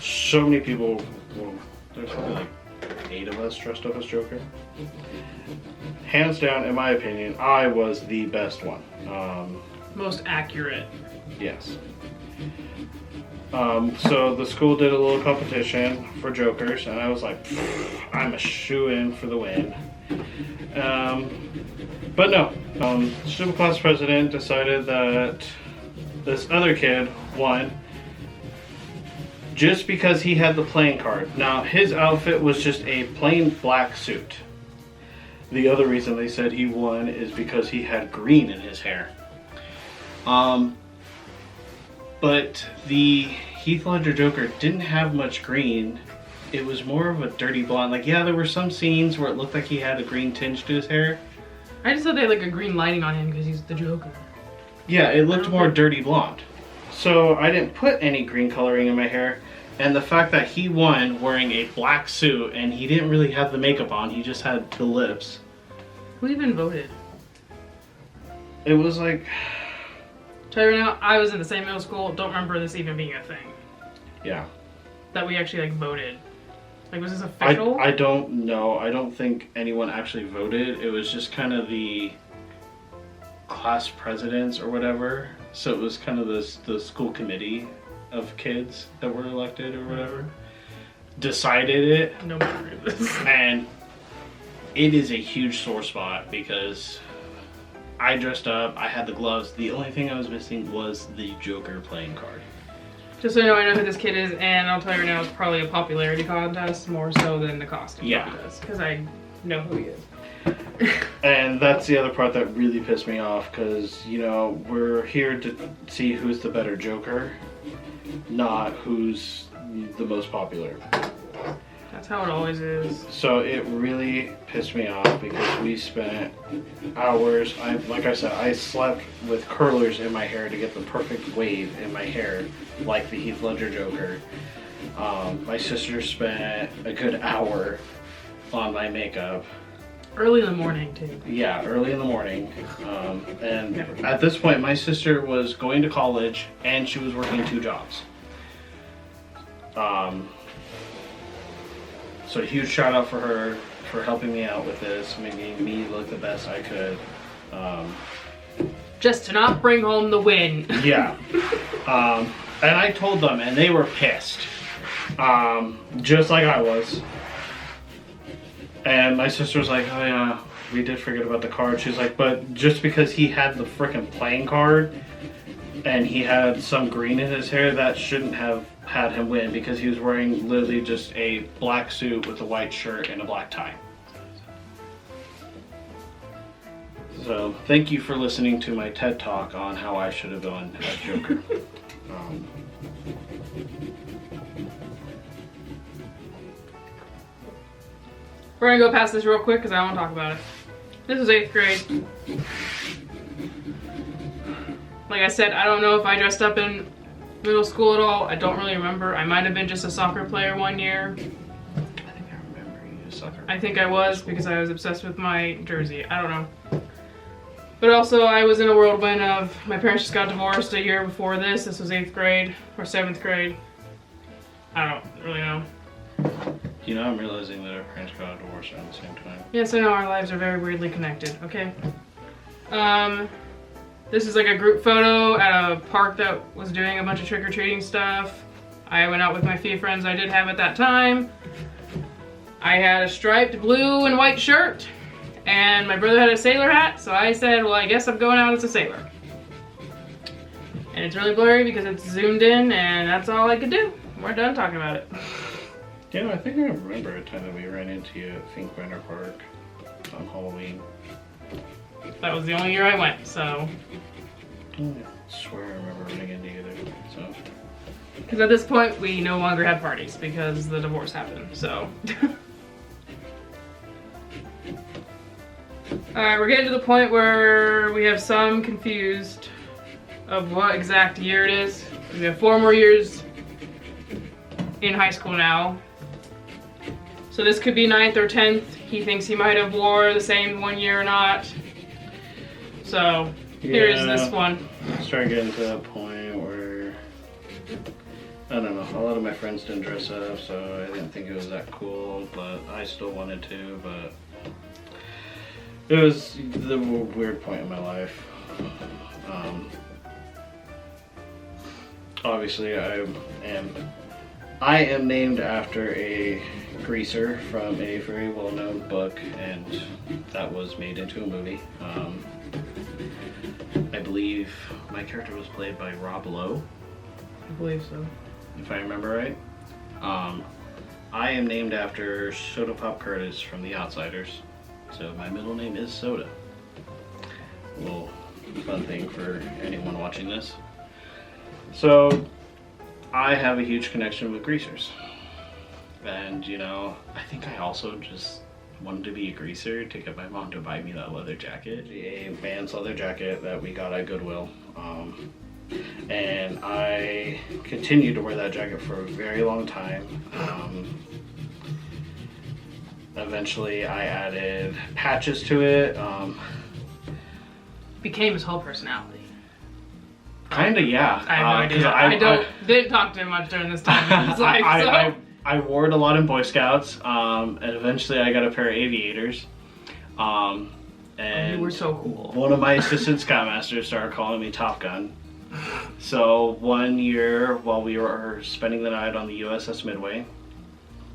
S2: so many people, well, there's probably like 8 of us dressed up as Joker. Hands down, in my opinion, I was the best one.
S1: Most accurate.
S2: Yes. So the school did a little competition for Jokers, and I was like, I'm a shoo-in for the win. But no, student class president decided that this other kid won just because he had the playing card. Now, his outfit was just a plain black suit. The other reason they said he won is because he had green in his hair. But the Heath Ledger Joker didn't have much green. It was more of a dirty blonde. Like, yeah, there were some scenes where it looked like he had a green tinge to his hair.
S1: I just thought they had like a green lighting on him because he's the Joker.
S2: Yeah, it looked more dirty blonde. So I didn't put any green coloring in my hair. And the fact that he won wearing a black suit and he didn't really have the makeup on, he just had the lips.
S1: Who even voted?
S2: It was like...
S1: Tell you right now, I was in the same middle school. Don't remember this even being a thing.
S2: Yeah.
S1: That we actually like voted. Like, was this official?
S2: I don't know. I don't think anyone actually voted. It was just kind of the class presidents or whatever. So it was kind of the school committee of kids that were elected or whatever. Decided it.
S1: No memory of this.
S2: And it is a huge sore spot because I dressed up, I had the gloves. The only thing I was missing was the Joker playing card.
S1: Just so you know, I know who this kid is, and I'll tell you right now, it's probably a popularity contest more so than the costume contest. Because I know who he is.
S2: And that's the other part that really pissed me off, because, you know, we're here to see who's the better Joker, not who's the most popular.
S1: That's how it always is.
S2: So it really pissed me off because we spent hours, like I said, I slept with curlers in my hair to get the perfect wave in my hair, like the Heath Ledger Joker. My sister spent a good hour on my makeup.
S1: Early in the morning, too.
S2: Yeah, early in the morning. And at this point, my sister was going to college and she was working 2 jobs. So a huge shout out for her for helping me out with this, making me look the best I could.
S1: Just to not bring home the win.
S2: Yeah. And I told them, and they were pissed. Just like I was. And my sister was like, oh yeah, we did forget about the card. She's like, but just because he had the frickin' playing card and he had some green in his hair, that shouldn't have had him win because he was wearing literally just a black suit with a white shirt and a black tie. So thank you for listening to my TED Talk on how I should have won as Joker.
S1: We're gonna go past this real quick because I want to talk about it. This was 8th grade. Like I said, I don't know if I dressed up in middle school at all. I don't really remember. I might have been just a soccer player one year.
S2: I think I remember you sucker.
S1: I think I was because I was obsessed with my jersey. I don't know. But also, I was in a whirlwind of my parents just got divorced a year before this. This was 8th grade or 7th grade. I don't really know.
S2: You know, I'm realizing that our parents got divorced around the same time.
S1: Yes, I know our lives are very weirdly connected. Okay. This is like a group photo at a park that was doing a bunch of trick-or-treating stuff. I went out with my few friends I did have at that time. I had a striped blue and white shirt, and my brother had a sailor hat, so I said, well, I guess I'm going out as a sailor. And it's really blurry because it's zoomed in, and that's all I could do. We're done talking about it.
S2: You know, I think I remember a time that we ran into you at Fink Winter Park on Halloween.
S1: That was the only year I went, so.
S2: I swear I remember running into you there, so.
S1: Because at this point, we no longer had parties because the divorce happened, so. Alright, we're getting to the point where we have some confused of what exact year it is. We have 4 more years in high school now. So this could be 9th or 10th. He thinks he might have wore the same one year or not. So, here is this one.
S2: It's starting getting to that point where, I don't know, a lot of my friends didn't dress up, so I didn't think it was that cool, but I still wanted to, but it was the weird point in my life. Obviously, I am named after a greaser from a very well-known book, and that was made into a movie. I believe my character was played by Rob Lowe.
S1: I believe so.
S2: If I remember right. I am named after Soda Pop Curtis from The Outsiders. So my middle name is Soda. A little fun thing for anyone watching this. So I have a huge connection with greasers. And you know, I think I also just wanted to be a greaser to get my mom to buy me that leather jacket. A Vans leather jacket that we got at Goodwill. And I continued to wear that jacket for a very long time. Eventually I added patches to it.
S1: Became his whole personality.
S2: Kinda, yeah.
S1: I have no idea. I didn't talk to him much during this time in his life.
S2: I wore it a lot in Boy Scouts, and eventually I got a pair of aviators. And
S1: you were so cool.
S2: One of my assistant scoutmasters started calling me Top Gun. So one year while we were spending the night on the USS Midway,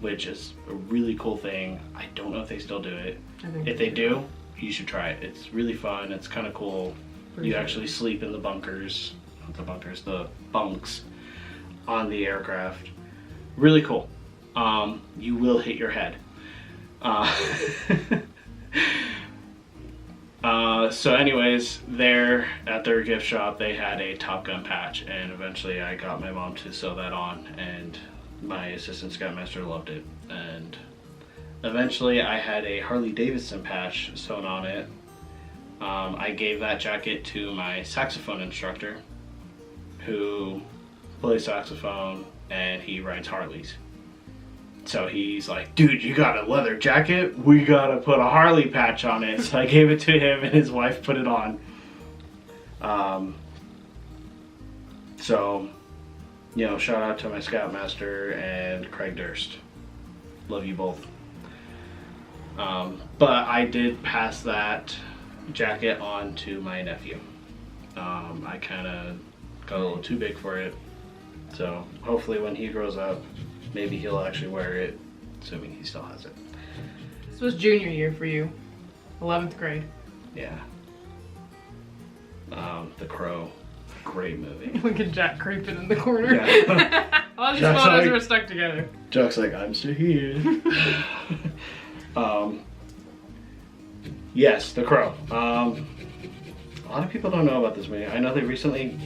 S2: which is a really cool thing. I don't know if they still do it. If they do, you should try it. It's really fun. It's kind of cool. You actually sleep in the bunkers, not the bunkers, the bunks on the aircraft. Really cool. You will hit your head. So anyways, there at their gift shop, they had a Top Gun patch, and eventually I got my mom to sew that on, and my assistant scoutmaster loved it. And eventually I had a Harley Davidson patch sewn on it. I gave that jacket to my saxophone instructor, who plays saxophone and he rides Harleys. So he's like, dude, you got a leather jacket? We gotta put a Harley patch on it. So I gave it to him and his wife put it on. So, you know, shout out to my Scoutmaster and Craig Durst. Love you both. But I did pass that jacket on to my nephew. I kind of got a little too big for it. So hopefully when he grows up, maybe he'll actually wear it, assuming he still has it.
S1: This was junior year for you, 11th grade.
S2: Yeah. The Crow, great movie.
S1: Look at Jack creeping in the corner.
S2: Yeah.
S1: All these photos were stuck together.
S2: Jack's like, I'm still here. Yes, The Crow. A lot of people don't know about this movie. I know they recently,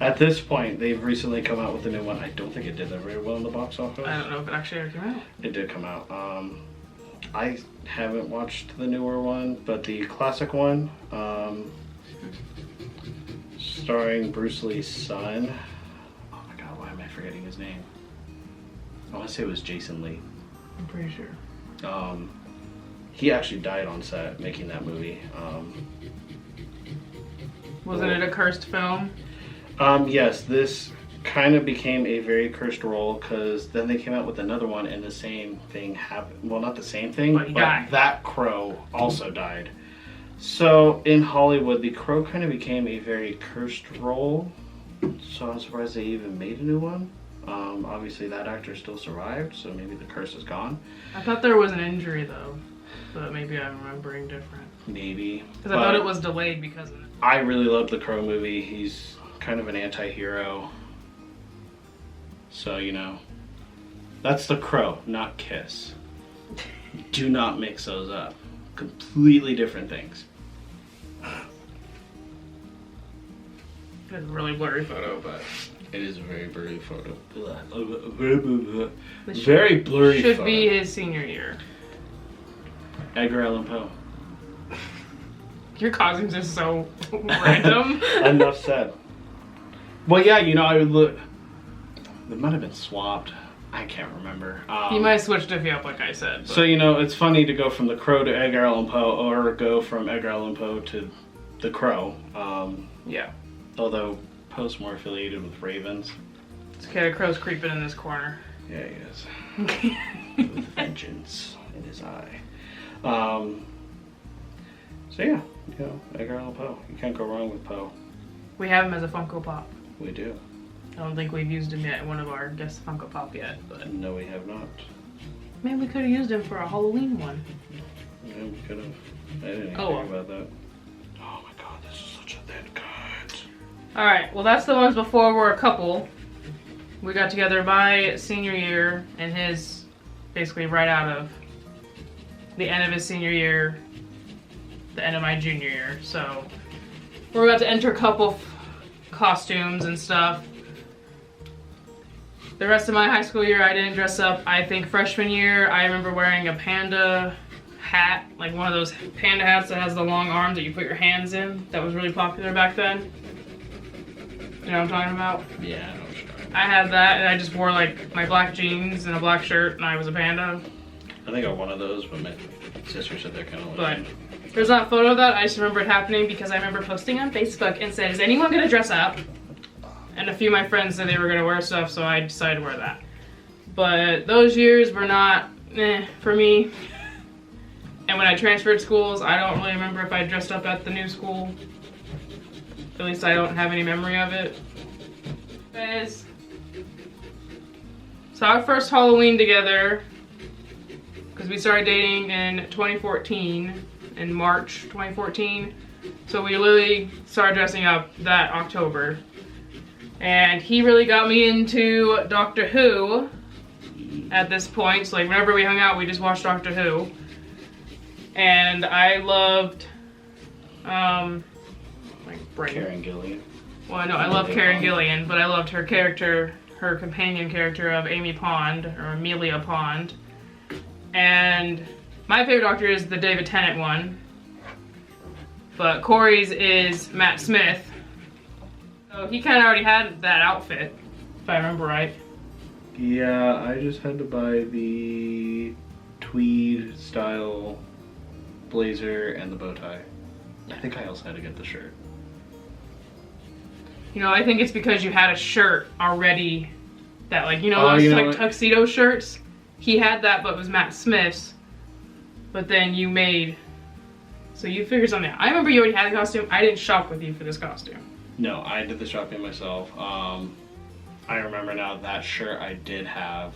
S2: at this point, they've recently come out with a new one. I don't think it did that very well in the box office.
S1: I don't know if it actually ever came out.
S2: It did come out. I haven't watched the newer one, but the classic one, starring Bruce Lee's son. Oh my god, why am I forgetting his name? I want to say it was Jason Lee.
S1: I'm pretty sure.
S2: He actually died on set making that movie.
S1: Wasn't it a cursed film?
S2: Yes, this kind of became a very cursed role because then they came out with another one and the same thing happened. Well, not the same thing,
S1: But he died.
S2: that crow also died. So in Hollywood, the crow kind of became a very cursed role. So I'm surprised they even made a new one. Obviously that actor still survived, so maybe the curse is gone.
S1: I thought there was an injury though, but maybe I'm remembering different.
S2: Maybe.
S1: Because I thought it was delayed because of it.
S2: I really loved the Crow movie. He's kind of an anti-hero. So, you know, that's the Crow, not Kiss. Do not mix those up. Completely different things.
S1: It's a really blurry photo, but
S2: it is a very blurry photo. Very blurry
S1: should
S2: photo.
S1: be his senior year.
S2: Edgar Allan Poe.
S1: Your costumes are so random.
S2: Enough said. Well, yeah, you know, I would look. They might have been swapped. I can't remember.
S1: He might have switched Iffy up, like I said. But.
S2: So, you know, it's funny to go from the Crow to Edgar Allan Poe, or go from Edgar Allan Poe to the Crow.
S1: Yeah.
S2: Although Poe's more affiliated with Ravens.
S1: It's okay, the Crow's creeping in this corner.
S2: Yeah, he is. With vengeance in his eye. So yeah, you know, Edgar Allan Poe. You can't go wrong with Poe.
S1: We have him as a Funko Pop.
S2: We do.
S1: I don't think we've used him yet in one of our guest Funko Pop yet, but
S2: No, we have not.
S1: maybe we could have used him for a Halloween one.
S2: Yeah, we could have. I didn't even think about that. Oh my god, this is such a thin cut.
S1: Alright, well that's the ones before we're a couple. We got together my senior year and his basically right out of the end of his senior year, the end of my junior year. So we're about to enter a couple costumes and stuff. The rest of my high school year I didn't dress up. I think freshman year I remember wearing a panda hat, like one of those panda hats that has the long arms that you put your hands in. That was really popular back then. You know what I'm talking about?
S2: Yeah, I know what you're talking about.
S1: I had that and I just wore like my black jeans and a black shirt and I was a panda.
S2: I think I got one of those, but my sister said they're kind of
S1: But
S2: lame.
S1: there's not a photo of that. I just remember it happening because I remember posting on Facebook and said, is anyone gonna dress up? And a few of my friends said they were gonna wear stuff, so I decided to wear that. But those years were not for me. And when I transferred schools, I don't really remember if I dressed up at the new school. At least I don't have any memory of it. Anyways, so our first Halloween together, because we started dating in 2014, in March 2014. So we literally started dressing up that October. And he really got me into Doctor Who at this point. So like whenever we hung out, we just watched Doctor Who. And I loved,
S2: Karen Gillian.
S1: Well, no, I love Karen Gillian, but I loved her character, her companion character of Amy Pond, or Amelia Pond. And my favorite Doctor is the David Tennant one. But Corey's is Matt Smith. So he kind of already had that outfit, if I remember right.
S2: Yeah, I just had to buy the tweed style blazer and the bow tie. I think I also had to get the shirt.
S1: You know, I think it's because you had a shirt already that, like, you know,
S2: Oh,
S1: those
S2: you know
S1: like
S2: what?
S1: tuxedo shirts? He had that, but it was Matt Smith's. But then you made, so you figured something out. I remember you already had the costume. I didn't shop with you for this costume.
S2: No, I did the shopping myself. I remember now that shirt I did have.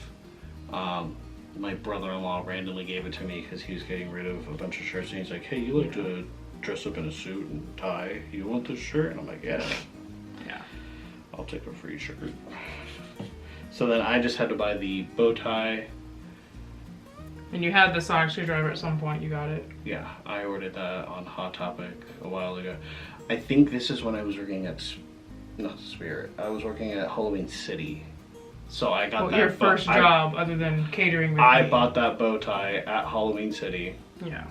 S2: My brother-in-law randomly gave it to me because he was getting rid of a bunch of shirts, and he's like, "Hey, you like to dress up in a suit and tie? You want this shirt?" And I'm like, "Yeah,
S1: Yeah.
S2: I'll take a free shirt." So then I just had to buy the bow tie.
S1: And you had the sonic screwdriver at some point. You got it.
S2: Yeah, I ordered that on Hot Topic a while ago. I think this is when I was working at, not Spirit, I was working at Halloween City. So I got that.
S1: Your first job other than catering with
S2: I
S1: me.
S2: bought that bow tie at Halloween City.
S1: Yeah.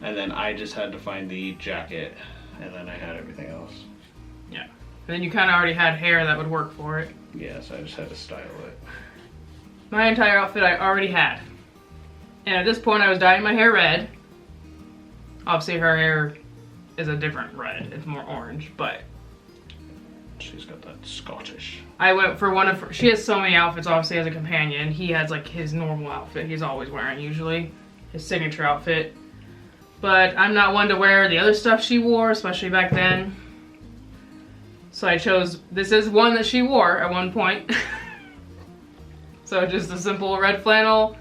S2: And then I just had to find the jacket, and then I had everything else.
S1: Yeah. And then you kind of already had hair that would work for it.
S2: Yeah, so I just had to style it.
S1: My entire outfit I already had. And at this point I was dyeing my hair red. Obviously her hair is a different red, it's more orange, but
S2: she's got that Scottish.
S1: I went for one of her, she has so many outfits obviously as a companion. He has like his normal outfit he's always wearing usually, his signature outfit. But I'm not one to wear the other stuff she wore, especially back then. So I chose, this is one that she wore at one point. So just a simple red flannel,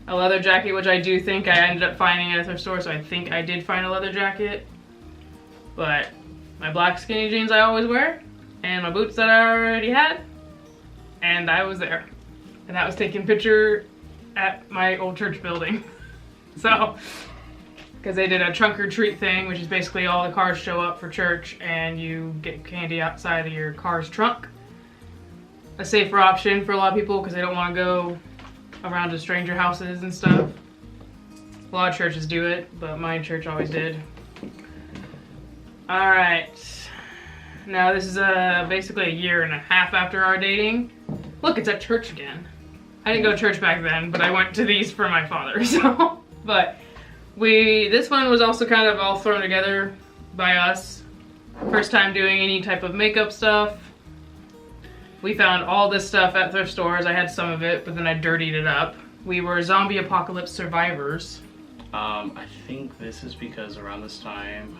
S1: a leather jacket, which I do think I ended up finding at a thrift store, so I think I did find a leather jacket. But my black skinny jeans I always wear, and my boots that I already had, and I was there. And that was taking a picture at my old church building. So, because they did a trunk or treat thing, which is basically all the cars show up for church and you get candy outside of your car's trunk. A safer option for a lot of people because they don't want to go around to stranger houses and stuff. A lot of churches do it, but my church always did. Alright. Now this is basically a year and a half after our dating. Look, it's at church again. I didn't go to church back then, but I went to these for my father, so. But this one was also kind of all thrown together by us. First time doing any type of makeup stuff. We found all this stuff at thrift stores. I had some of it, but then I dirtied it up. We were zombie apocalypse survivors.
S2: I think this is because around this time,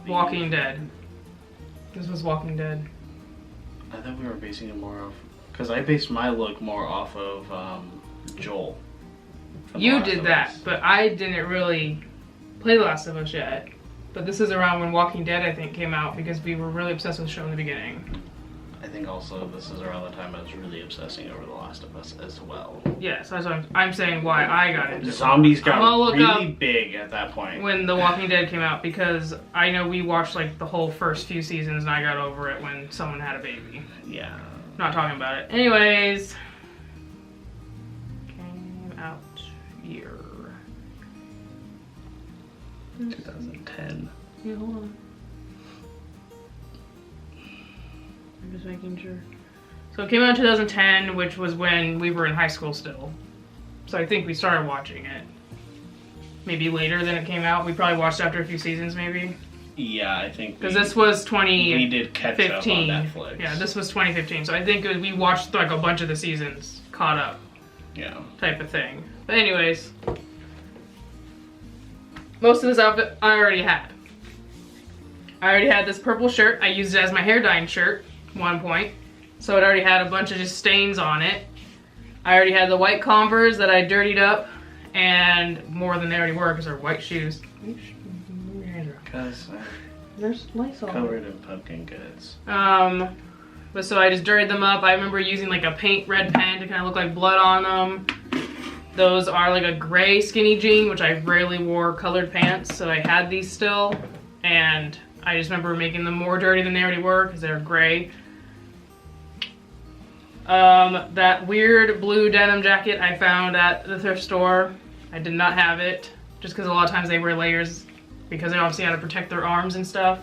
S1: Walking Dead. This was Walking Dead.
S2: I thought we were basing it more off, because I based my look more off of Joel.
S1: You did that, but I didn't really play The Last of Us yet. But this is around when Walking Dead, I think, came out because we were really obsessed with the show in the beginning.
S2: I think also this is around the time I was really obsessing over The Last of Us as well.
S1: Yes, that's what I'm saying why I got into it.
S2: Zombies got really big at that point.
S1: When The Walking Dead came out, because I know we watched like the whole first few seasons and I got over it when someone had a baby.
S2: Yeah.
S1: Not talking about it. Anyways. Came out year.
S2: 2010.
S1: Yeah, hold on. I'm just making sure. So it came out in 2010, which was when we were in high school still. So I think we started watching it. Maybe later than it came out. We probably watched after a few seasons, maybe.
S2: Yeah, I think.
S1: Because this was 2015.
S2: We did catch up on Netflix.
S1: Yeah, this was 2015. So I think we watched like a bunch of the seasons, caught up.
S2: Yeah.
S1: Type of thing. But anyways. Most of this outfit I already had. I already had this purple shirt. I used it as my hair dyeing shirt at one point. So it already had a bunch of just stains on it. I already had the white Converse that I dirtied up. And more than they already were because they're white shoes.
S2: Because
S1: there's Lysol.
S2: Covered in pumpkin goods.
S1: But so I just dirtied them up. I remember using like a paint red pen to kind of look like blood on them. Those are like a gray skinny jean, which I rarely wore colored pants, so I had these still. And I just remember making them more dirty than they already were because they're gray. That weird blue denim jacket I found at the thrift store. I did not have it, just because a lot of times they wear layers because they obviously had to protect their arms and stuff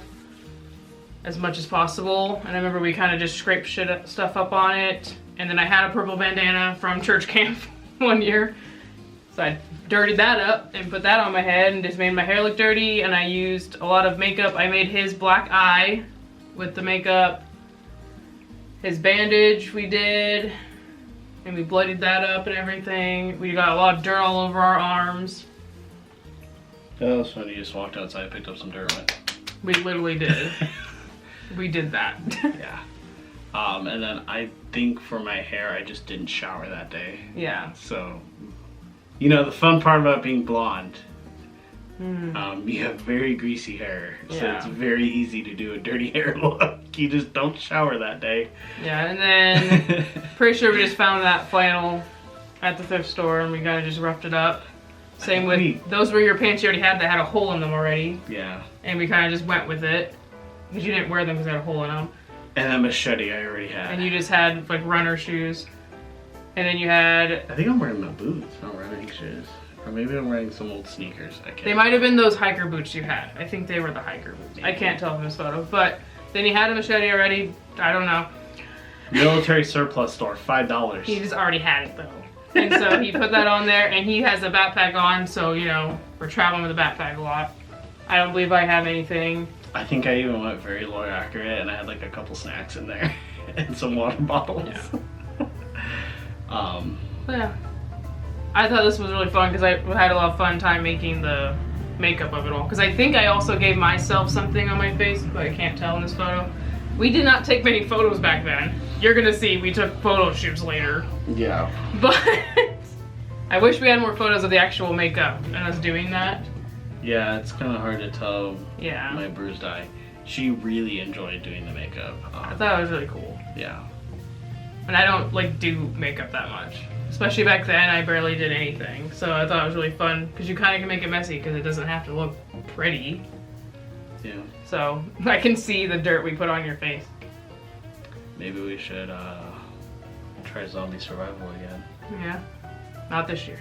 S1: as much as possible. And I remember we kind of just scraped stuff up on it. And then I had a purple bandana from church camp one year. So I dirtied that up and put that on my head and just made my hair look dirty. And I used a lot of makeup. I made his black eye with the makeup. His bandage we did. And we bloodied that up and everything. We got a lot of dirt all over our arms.
S2: That was when you just walked outside, picked up some dirt, and went.
S1: We literally did. We did that.
S2: Yeah. And then I think for my hair, I just didn't shower that day.
S1: Yeah.
S2: So, you know, the fun part about being blonde, you have very greasy hair. So
S1: Yeah.
S2: it's very easy to do a dirty hair look. You just don't shower that day.
S1: Yeah, and then pretty sure we just found that flannel at the thrift store and we kind of just roughed it up. Same with, those were your pants you already had that had a hole in them already.
S2: Yeah.
S1: And we kind of just went with it. Because you didn't wear them because they had a hole in them.
S2: And a machete I already had.
S1: And you just had like runner shoes. And then you had...
S2: I think I'm wearing my boots, not running shoes. Or maybe I'm wearing some old sneakers. I can't.
S1: They might have been those hiker boots you had. I think they were the hiker boots. Maybe. I can't tell from this photo. But then you had a machete already. I don't know.
S2: Military surplus store, $5.
S1: He just already had it though. And so he put that on there, and he has a backpack on, so, you know, we're traveling with a backpack a lot. I don't believe I have anything.
S2: I think I even went very low accurate, and I had like a couple snacks in there and some water bottles.
S1: Yeah.
S2: But
S1: yeah. I thought this was really fun because I had a lot of fun time making the makeup of it all. Because I think I also gave myself something on my face, but I can't tell in this photo. We did not take many photos back then. You're gonna see we took photo shoots later.
S2: Yeah.
S1: But I wish we had more photos of the actual makeup and us doing that.
S2: Yeah, it's kind of hard to tell.
S1: Yeah.
S2: My bruised eye. She really enjoyed doing the makeup.
S1: I thought it was really cool.
S2: Yeah.
S1: And I don't like do makeup that much. Especially back then, I barely did anything. So I thought it was really fun because you kind of can make it messy because it doesn't have to look pretty.
S2: Yeah.
S1: So I can see the dirt we put on your face.
S2: Maybe we should try zombie survival again.
S1: Yeah. Not this year.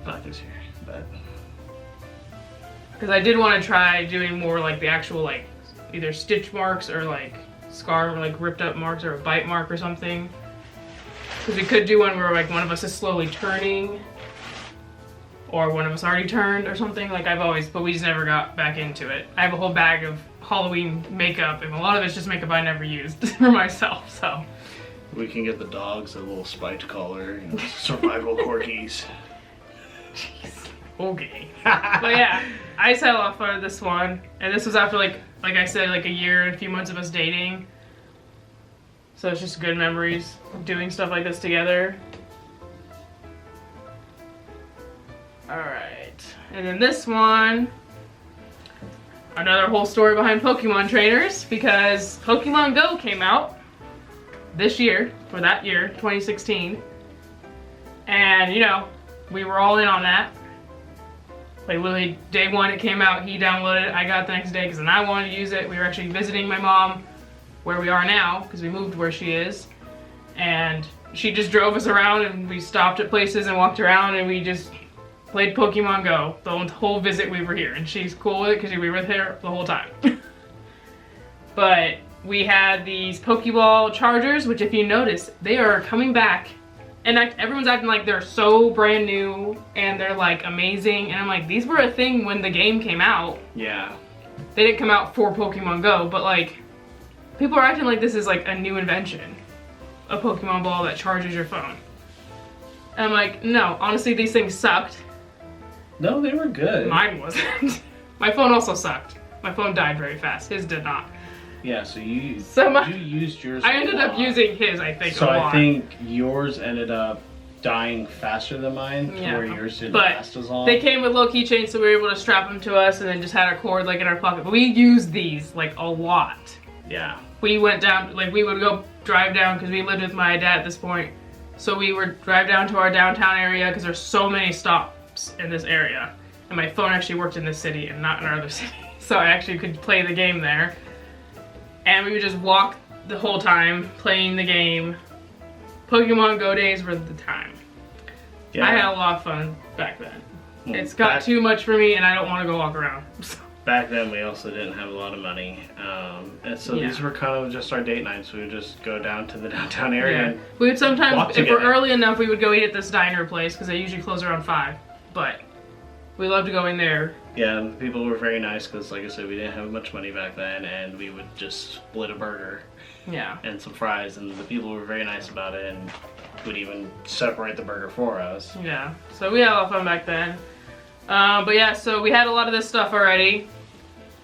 S2: Not this year, but...
S1: Because I did want to try doing more like the actual like either stitch marks or like scar or like ripped up marks or a bite mark or something. Because we could do one where like one of us is slowly turning or one of us already turned or something. Like I've always, but we just never got back into it. I have a whole bag of Halloween makeup and a lot of it's just makeup I never used for myself, so.
S2: We can get the dogs a little spiked collar, you know, survival corgis.
S1: Jeez. Okay. But yeah, I just had a lot of fun with this one. And this was after like I said, like a year and a few months of us dating. So it's just good memories of doing stuff like this together. Alright. And then this one, another whole story behind Pokemon trainers, because Pokemon Go came out this year, for that year, 2016. And, you know, we were all in on that. Like literally day one it came out, he downloaded it, I got it the next day because then I wanted to use it. We were actually visiting my mom where we are now because we moved where she is. And she just drove us around and we stopped at places and walked around and we just played Pokemon Go the whole visit we were here. And she's cool with it because we were with her the whole time. But we had these Pokeball chargers, which if you notice, they are coming back. And everyone's acting like they're so brand new and they're like amazing. And I'm like, these were a thing when the game came out.
S2: Yeah.
S1: They didn't come out for Pokemon Go, but like, people are acting like this is like a new invention. A Pokemon ball that charges your phone. And I'm like, no, honestly, these things sucked.
S2: No, they were good.
S1: Mine wasn't. My phone also sucked. My phone died very fast. His did not.
S2: Yeah, so you used yours.
S1: I ended up using his, I think,
S2: so
S1: a lot.
S2: I think yours ended up dying faster than mine, to where yours didn't last as long.
S1: They came with little keychains, so we were able to strap them to us, and then just had our cord like in our pocket. But we used these like a lot.
S2: Yeah.
S1: We went down, like we would go drive down because we lived with my dad at this point. So we would drive down to our downtown area because there's so many stops in this area. And my phone actually worked in this city and not in our other city. So I actually could play the game there. And we would just walk the whole time playing the game. Pokemon Go days were the time. Yeah. I had a lot of fun back then. It's got too much for me and I don't want to go walk around.
S2: Back then we also didn't have a lot of money. And so these were kind of just our date nights. We would just go down to the downtown area. And
S1: we would sometimes, if we're early enough, we would go eat at this diner place because they usually close around 5. But we love to go in there.
S2: Yeah, and people were very nice because, like I said, we didn't have much money back then, and we would just split a burger.
S1: Yeah.
S2: And some fries, and the people were very nice about it, and would even separate the burger for us.
S1: Yeah, so we had a lot of fun back then. But yeah, so we had a lot of this stuff already.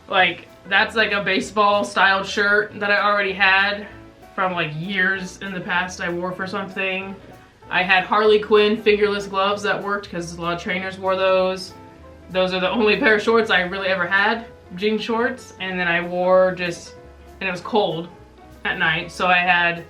S1: Like, that's like a baseball styled shirt that I already had from like years in the past I wore for something. I had Harley Quinn fingerless gloves that worked because a lot of trainers wore those. Those are the only pair of shorts I really ever had, jean shorts, and then I wore just, and it was cold at night, so I had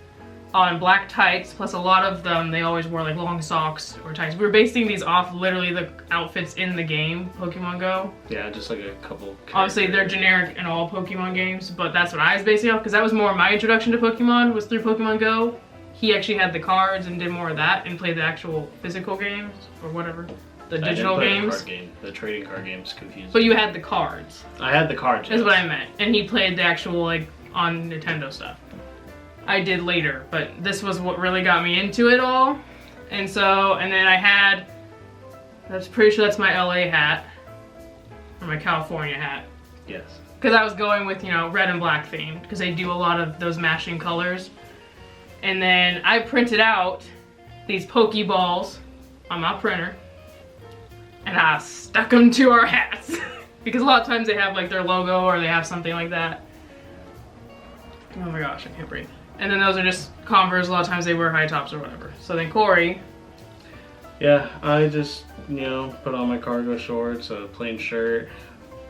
S1: on black tights, plus a lot of them, they always wore like long socks or tights. We were basing these off literally the outfits in the game, Pokemon Go.
S2: Yeah, just like a couple.
S1: Obviously they're generic in all Pokemon games, but that's what I was basing off, because that was more my introduction to Pokemon, was through Pokemon Go. He actually had the cards and did more of that and played the actual physical games, or whatever. The digital games.
S2: The trading card games confused.
S1: But you had the cards.
S2: I had the cards.
S1: That's what I meant. And he played the actual, like, on Nintendo stuff. I did later, but this was what really got me into it all. And then that's pretty sure that's my LA hat. Or my California hat.
S2: Yes.
S1: Because I was going with, red and black theme. Because they do a lot of those matching colors. And then I printed out these Pokeballs on my printer. And I stuck them to our hats. Because a lot of times they have like their logo or they have something like that. Oh my gosh, I can't breathe. And then those are just Converse. A lot of times they wear high tops or whatever. So then Corey.
S2: Yeah, I just, put on my cargo shorts, a plain shirt.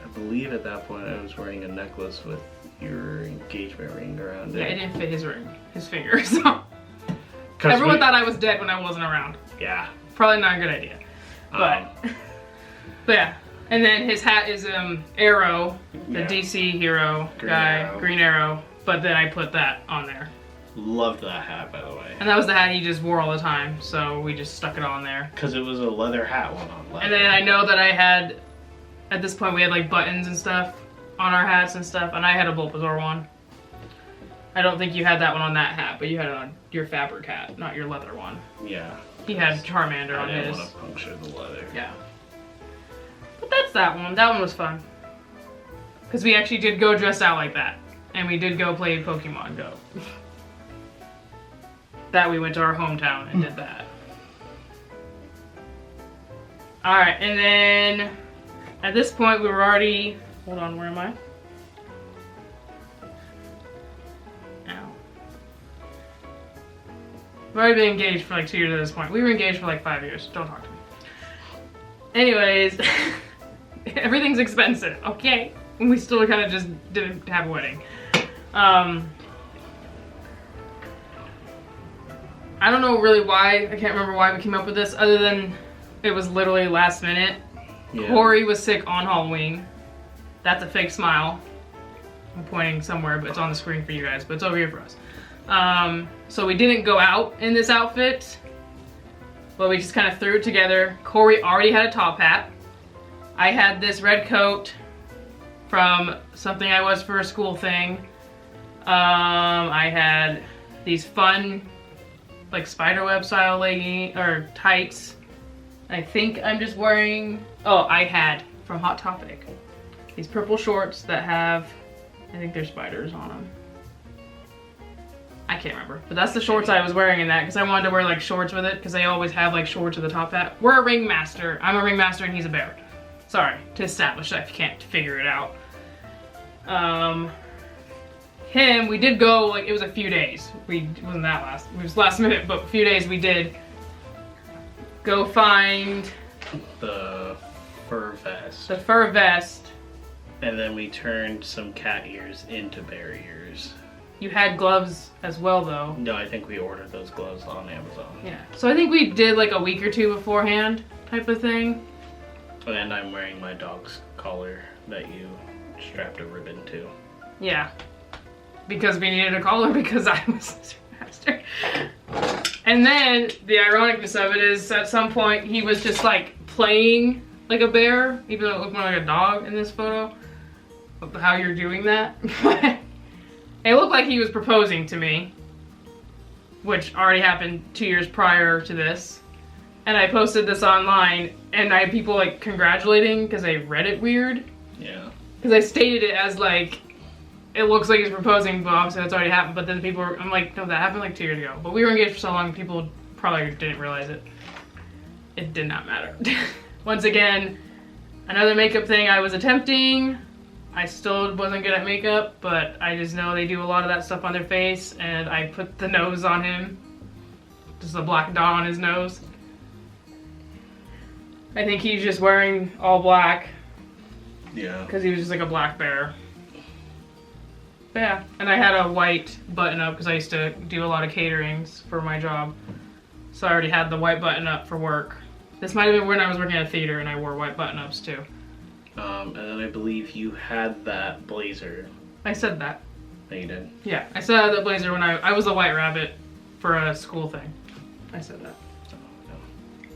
S2: I believe at that point I was wearing a necklace with your engagement ring around it.
S1: Yeah, it didn't fit his finger, so. Everyone thought I was dead when I wasn't around.
S2: Yeah.
S1: Probably not a good idea. But yeah. And then his hat is Arrow, the DC hero guy, Green Arrow. But then I put that on there.
S2: Loved that hat, by the way.
S1: And that was the hat he just wore all the time, so we just stuck it on there.
S2: Because it was a leather hat one on leather.
S1: And then I know that at this point we had like buttons and stuff on our hats and stuff, and I had a Bulbasaur one. I don't think you had that one on that hat, but you had it on your fabric hat, not your leather one.
S2: Yeah.
S1: He had Charmander on his.
S2: I didn't want to puncture the leather.
S1: Yeah. But that's that one. That one was fun. Because we actually did go dressed out like that. And we did go play Pokemon Go. That we went to our hometown and did that. Alright, and then at this point we were already... Hold on, where am I? Ow. We've already been engaged for like 2 years at this point. We were engaged for like 5 years. Don't talk to me. Anyways, everything's expensive, okay? And we still kind of just didn't have a wedding. I don't know really why, I can't remember why we came up with this, other than it was literally last minute. Yeah. Corey was sick on Halloween. That's a fake smile. I'm pointing somewhere, but it's on the screen for you guys, but it's over here for us. So we didn't go out in this outfit, but we just kind of threw it together. Corey already had a top hat. I had this red coat from something I was for a school thing. I had these fun, like spiderweb style legging or tights. I think I'm just wearing, I had from Hot Topic these purple shorts that have, I think there's spiders on them. I can't remember, but that's the shorts I was wearing in that because I wanted to wear like shorts with it because they always have like shorts with a top hat. We're a ringmaster. I'm a ringmaster and he's a bear. Sorry, to establish that if you can't figure it out. We did go, like, it was a few days. It was last minute, but a few days we did go find
S2: the fur vest.
S1: The fur vest.
S2: And then we turned some cat ears into bear ears.
S1: You had gloves as well, though.
S2: No, I think we ordered those gloves on Amazon.
S1: Yeah. So I think we did like a week or two beforehand type of thing.
S2: And I'm wearing my dog's collar that you strapped a ribbon to.
S1: Yeah. Because we needed a collar because I was a master. And then the ironicness of it is at some point he was just like playing like a bear, even though it looked more like a dog in this photo. How you're doing that. It looked like he was proposing to me, which already happened 2 years prior to this. And I posted this online and I had people like congratulating because they read it weird.
S2: Yeah.
S1: Because I stated it as like, it looks like he's proposing, but obviously that's already happened. But then I'm like, no, that happened like 2 years ago. But we were engaged for so long, people probably didn't realize it. It did not matter. Once again, another makeup thing I was attempting. I still wasn't good at makeup, but I just know they do a lot of that stuff on their face, and I put the nose on him. Just a black dot on his nose. I think he's just wearing all black.
S2: Yeah. Because
S1: he was just like a black bear. But yeah, and I had a white button up because I used to do a lot of caterings for my job. So I already had the white button up for work. This might have been when I was working at a theater and I wore white button ups too.
S2: And then I believe you had that blazer.
S1: I said that.
S2: No, you did.
S1: Yeah, I said I had that blazer when I was a white rabbit for a school thing. I said that.
S2: Oh,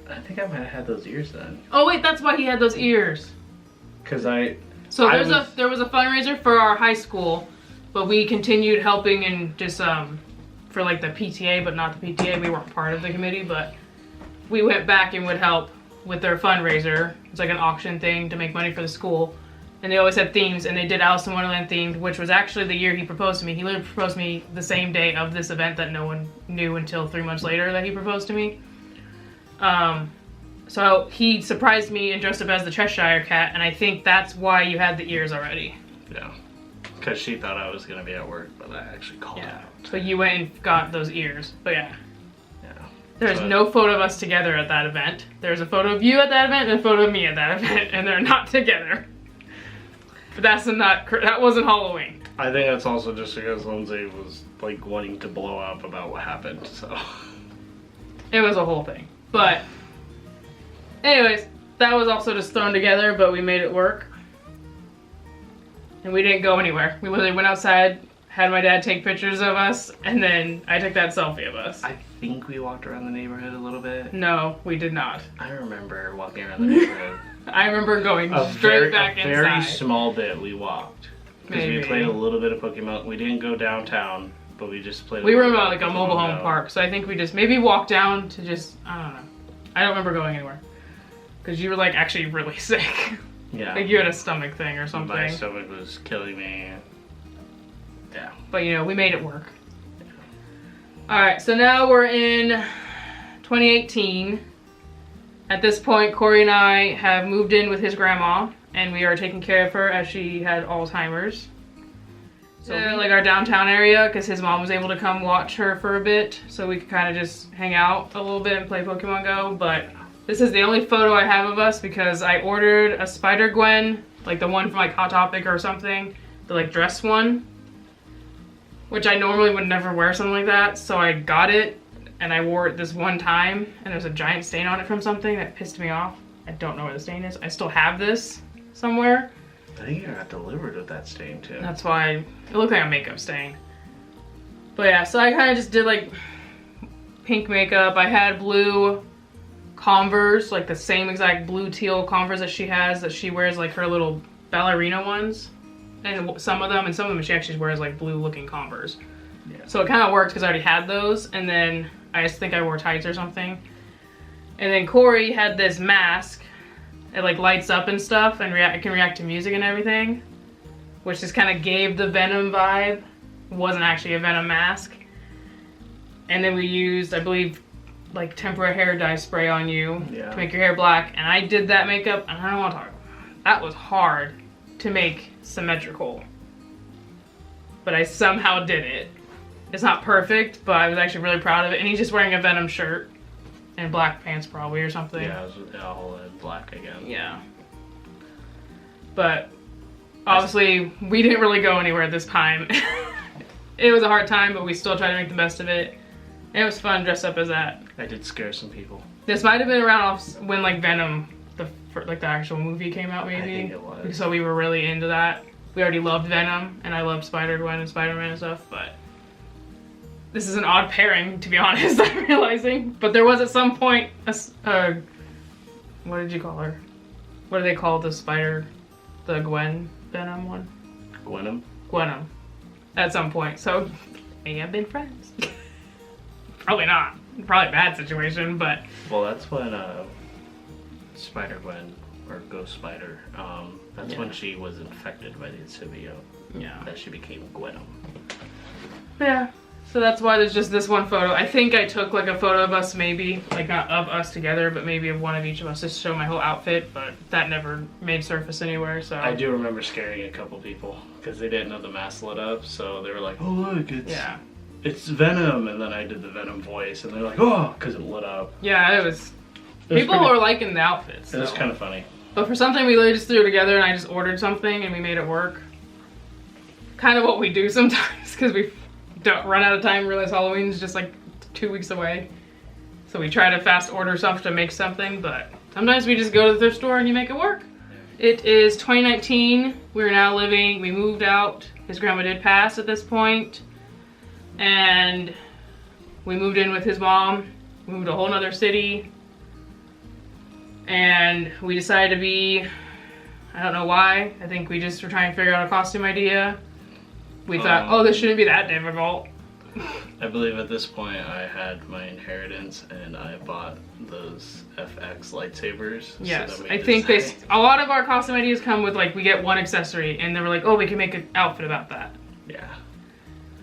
S2: no. I think I might have had those ears then.
S1: Oh wait, that's why he had those ears.
S2: Because
S1: So there was a fundraiser for our high school, but we continued helping and just for like the PTA, but not the PTA. We weren't part of the committee, but we went back and would help with their fundraiser. It's like an auction thing to make money for the school. And they always had themes, and they did Alice in Wonderland themed, which was actually the year he proposed to me. He literally proposed to me the same day of this event that no one knew until 3 months later that he proposed to me. So he surprised me and dressed up as the Cheshire Cat, and I think that's why you had the ears already.
S2: Yeah. Because she thought I was going to be at work, but I actually called out.
S1: So you went and got those ears. But yeah.
S2: Yeah.
S1: There's no photo of us together at that event. There's a photo of you at that event and a photo of me at that event, and they're not together. But that wasn't Halloween.
S2: I think that's also just because Lindsay was like wanting to blow up about what happened, so.
S1: It was a whole thing. But anyways, that was also just thrown together, but we made it work. And we didn't go anywhere. We literally went outside, had my dad take pictures of us, and then I took that selfie of us.
S2: I think we walked around the neighborhood a little bit.
S1: No, we did not.
S2: I remember walking around the neighborhood.
S1: I remember going straight back inside.
S2: A very small bit we walked. Because we played a little bit of Pokemon. We didn't go downtown, but we just played.
S1: We were about like a mobile home park, so I think we just maybe walked down to just, I don't know. I don't remember going anywhere. Because you were like actually really sick.
S2: Yeah.
S1: Like you had a stomach thing or something.
S2: My stomach was killing me. Yeah.
S1: But you know, we made it work. Yeah. Alright, so now we're in 2018. At this point, Corey and I have moved in with his grandma, and we are taking care of her as she had Alzheimer's. So like our downtown area, because his mom was able to come watch her for a bit, so we could kind of just hang out a little bit and play Pokemon Go. But this is the only photo I have of us because I ordered a Spider-Gwen, like the one from like Hot Topic or something, the like dress one, which I normally would never wear something like that. So I got it. And I wore it this one time, and there's a giant stain on it from something that pissed me off. I don't know where the stain is. I still have this somewhere.
S2: I think it got delivered with that stain, too.
S1: That's why it looked like a makeup stain. But yeah, so I kind of just did like pink makeup. I had blue Converse, like the same exact blue teal Converse that she has, that she wears like her little ballerina ones. And some of them she actually wears like blue looking Converse. Yeah. So it kind of worked because I already had those, and then I just think I wore tights or something. And then Corey had this mask. It like lights up and stuff, and it can react to music and everything, which just kind of gave the Venom vibe. It wasn't actually a Venom mask. And then we used, I believe, like tempera hair dye spray on you to make your hair black. And I did that makeup, and I don't want to talk about it. That was hard to make symmetrical, but I somehow did it. It's not perfect, but I was actually really proud of it. And he's just wearing a Venom shirt and black pants probably or something.
S2: Yeah, it was all black again.
S1: Yeah. But obviously we didn't really go anywhere this time. It was a hard time, but we still tried to make the best of it. And it was fun dressed up as that.
S2: I did scare some people.
S1: This might have been around when like Venom, the actual movie came out maybe.
S2: I think it was.
S1: So we were really into that. We already loved Venom, and I loved Spider-Gwen and Spider-Man and stuff, but this is an odd pairing, to be honest, I'm realizing. But there was at some point what did you call her? What do they call the Gwen Venom one?
S2: Gwenum?
S1: Gwenum. At some point. So, may have been friends. Probably not. Probably a bad situation, but...
S2: Well, that's when Spider-Gwen, or Ghost Spider, that's when she was infected by the symbiote.
S1: Yeah.
S2: That she became Gwenum.
S1: Yeah. So that's why there's just this one photo. I think I took like a photo of us maybe, like not of us together, but maybe of one of each of us just to show my whole outfit, but that never made surface anywhere, so.
S2: I do remember scaring a couple people because they didn't know the mask lit up, so they were like, oh look, it's Venom, and then I did the Venom voice, and they're like, oh, because it lit up.
S1: Yeah, people were liking the outfits.
S2: It was kind of funny.
S1: But for something we literally just threw together and I just ordered something and we made it work. Kind of what we do sometimes because we don't run out of time, realize Halloween's just like 2 weeks away. So we try to fast order stuff to make something, but sometimes we just go to the thrift store and you make it work. It is 2019. We moved out. His grandma did pass at this point. And we moved in with his mom. We moved to a whole nother city. And we decided to be, I don't know why. I think we just were trying to figure out a costume idea. We thought, oh, this shouldn't be that difficult.
S2: I believe at this point I had my inheritance and I bought those FX lightsabers.
S1: Yes,
S2: so that
S1: I think a lot of our costume ideas come with like, we get one accessory and they were like, oh, we can make an outfit about that.
S2: Yeah.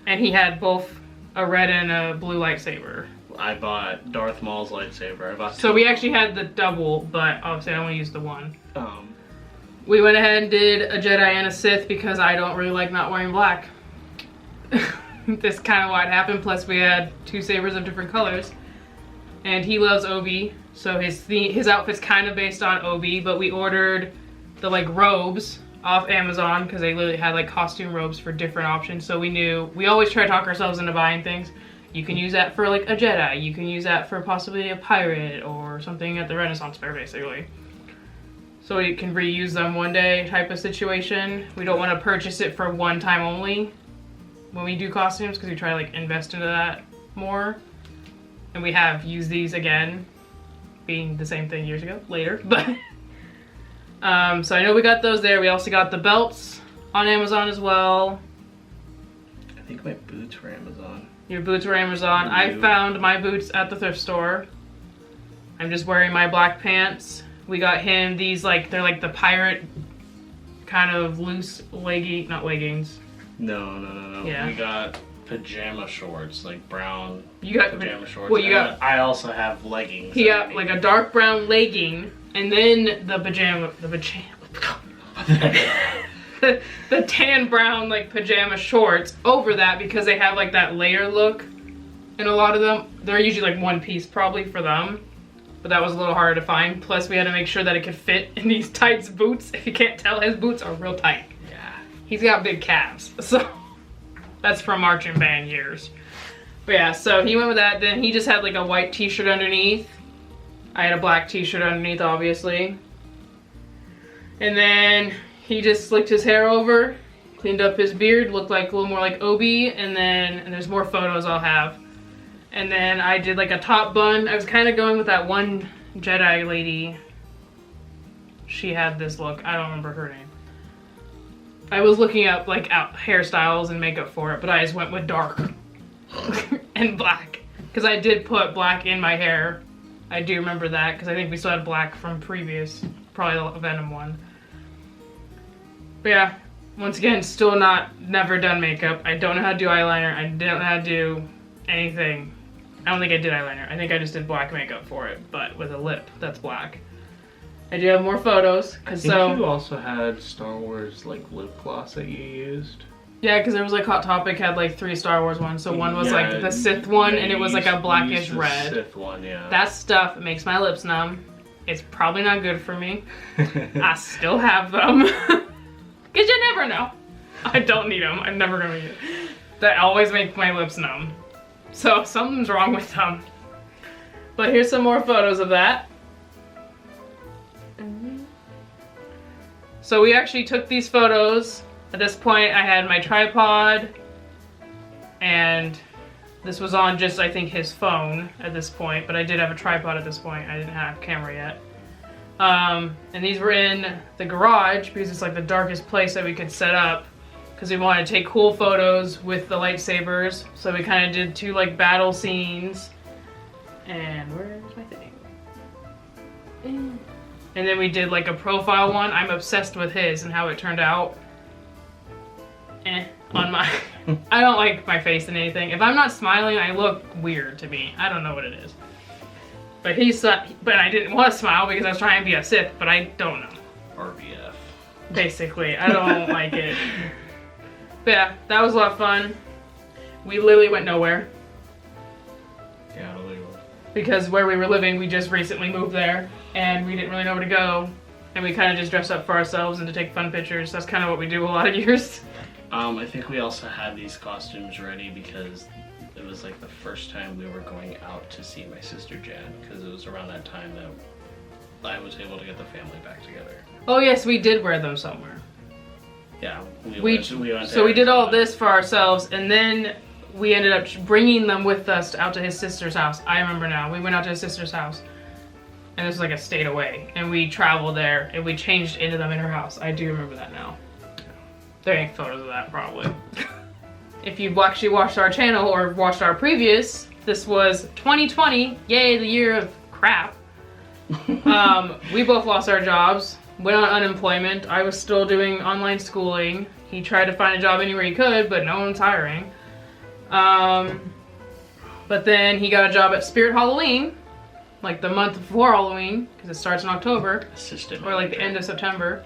S1: And he had both a red and a blue lightsaber.
S2: I bought Darth Maul's lightsaber.
S1: So we actually had the double, but obviously I only used the one. We went ahead and did a Jedi and a Sith because I don't really like not wearing black. That's kind of why it happened. Plus we had 2 sabers of different colors. And he loves Obi, so his outfit's kind of based on Obi, but we ordered the like robes off Amazon because they literally had like costume robes for different options. So we always try to talk ourselves into buying things. You can use that for like a Jedi, you can use that for possibly a pirate or something at the Renaissance Fair basically. So you can reuse them one day type of situation. We don't want to purchase it for one time only when we do costumes because we try to like invest into that more. And we have used these again, being the same thing years ago, later, but so I know we got those there. We also got the belts on Amazon as well.
S2: I think my boots were Amazon.
S1: Your boots were Amazon. I found my boots at the thrift store. I'm just wearing my black pants. We got him these like, they're like the pirate kind of loose not leggings.
S2: No.
S1: Yeah.
S2: We got pajama shorts, like brown pajama shorts.
S1: Well, you got.
S2: I also have leggings.
S1: He got like a dark brown legging, and then the the tan brown like pajama shorts over that because they have like that layer look. And a lot of them, they're usually like one piece probably for them, but that was a little harder to find. Plus we had to make sure that it could fit in these tight boots. If you can't tell, his boots are real tight.
S2: Yeah.
S1: He's got big calves, so that's from marching band years. But yeah, so he went with that. Then he just had like a white t-shirt underneath. I had a black t-shirt underneath, obviously. And then he just slicked his hair over, cleaned up his beard, looked like a little more like Obi, and there's more photos I'll have. And then I did like a top bun. I was kind of going with that one Jedi lady. She had this look. I don't remember her name. I was looking up like hairstyles and makeup for it, but I just went with dark and black. Because I did put black in my hair. I do remember that because I think we still had black from previous, probably the Venom one. But yeah, once again, still never done makeup. I don't know how to do eyeliner. I don't know how to do anything. I don't think I did eyeliner. I think I just did black makeup for it, but with a lip that's black. I do have more photos.
S2: I think you also had Star Wars like lip gloss that you used.
S1: Yeah, because there was like Hot Topic had like 3 Star Wars ones. So one was like the Sith one, and it was like a blackish red.
S2: Sith one, yeah.
S1: That stuff makes my lips numb. It's probably not good for me. I still have them. Because you never know. I don't need them. I'm never gonna need it. That always make my lips numb. So something's wrong with them. But here's some more photos of that. So we actually took these photos. At this point I had my tripod and this was on just I think his phone at this point, but I did have a tripod at this point. I didn't have a camera yet. And these were in the garage because it's like the darkest place that we could set up because we wanted to take cool photos with the lightsabers. So we kind of did 2 like battle scenes. And where's my thing? And then we did like a profile one. I'm obsessed with his and how it turned out. On my, I don't like my face in anything. If I'm not smiling, I look weird to me. I don't know what it is. But but I didn't want to smile because I was trying to be a Sith, but I don't know.
S2: RBF.
S1: Basically, I don't like it. But yeah, that was a lot of fun. We literally went nowhere.
S2: Yeah, totally.
S1: Because where we were living, we just recently moved there, and we didn't really know where to go. And we kind of just dressed up for ourselves and to take fun pictures. That's kind of what we do a lot of years.
S2: I think we also had these costumes ready because it was like the first time we were going out to see my sister Jan, because it was around that time that I was able to get the family back together.
S1: Oh yes, we did wear them somewhere.
S2: Yeah, we went
S1: so we did all this for ourselves, and then we ended up bringing them with us out to his sister's house. I remember now. We went out to his sister's house, and this was like a state away, and we traveled there, and we changed into them in her house. I do remember that now. There ain't photos of that, probably. if you've actually watched our channel or watched our previous, this was 2020, yay, the year of crap. We both lost our jobs, went on unemployment. I was still doing online schooling. He tried to find a job anywhere he could, but no one's hiring. But then he got a job at Spirit Halloween, like the month before Halloween, because it starts in October.
S2: Assistant
S1: or like the
S2: manager.
S1: end of September.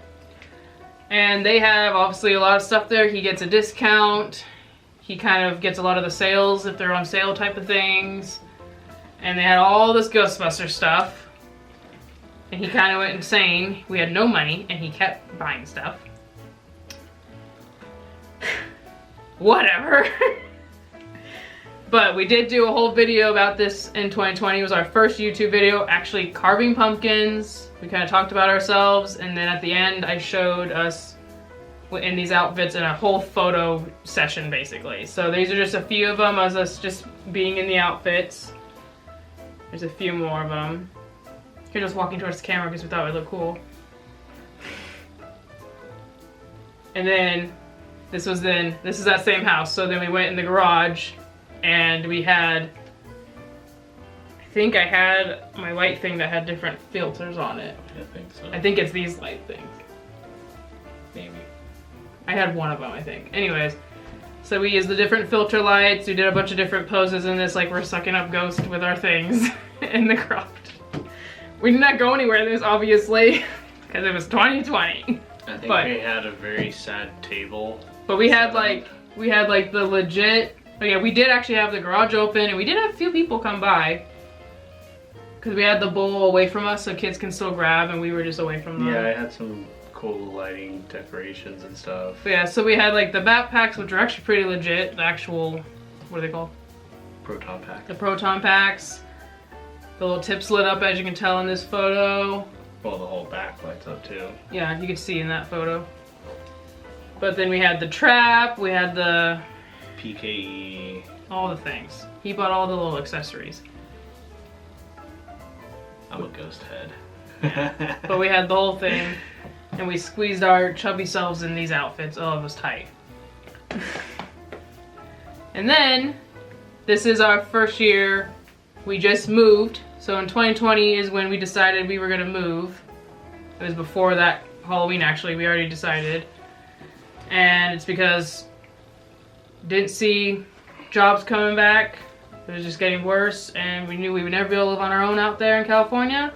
S1: And they have obviously a lot of stuff there. He gets a discount. He kind of gets a lot of the sales if they're on sale type of things. And they had all this Ghostbuster stuff. And he kind of went insane. We had no money and he kept buying stuff. Whatever. But we did do a whole video about this in 2020. It was our first YouTube video, actually carving pumpkins. We kind of talked about ourselves, and then at the end I showed us in these outfits in a whole photo session, basically. So these are just a few of them as us just being in the outfits. There's a few more of them. You're just walking towards the camera because we thought it would look cool. And then, this is that same house. So then we went in the garage. And we had, I think I had my light thing that had different filters on it.
S2: I think so.
S1: I think it's these light things. Maybe. I had one of them, I think. Anyways, so we used the different filter lights. We did a bunch of different poses in this, like we're sucking up ghosts with our things in the garage. We did not go anywhere in this, obviously, because it was 2020.
S2: I think we had a very sad table.
S1: But we had like the legit. Oh yeah, we did actually have the garage open, and we did have a few people come by. Because we had the bowl away from us so kids can still grab, and we were just away from them.
S2: Yeah, I had some cool lighting decorations and stuff.
S1: But yeah, so we had like the backpacks, which are actually pretty legit. The actual, what are they called?
S2: Proton pack.
S1: The proton packs. The little tips lit up, as you can tell in this photo.
S2: Well, the whole back lights up too.
S1: Yeah, you can see in that photo. But then we had the trap, we had the...
S2: PKE.
S1: all the things. He bought all the little accessories.
S2: I'm a ghost head.
S1: Yeah. But we had the whole thing, and we squeezed our chubby selves in these outfits. Oh, it was tight. And then, this is our first year. We just moved. So in 2020 is when we decided we were gonna move. It was before that Halloween, actually. We already decided. And it's because didn't see jobs coming back. It was just getting worse, and we knew we would never be able to live on our own out there in California.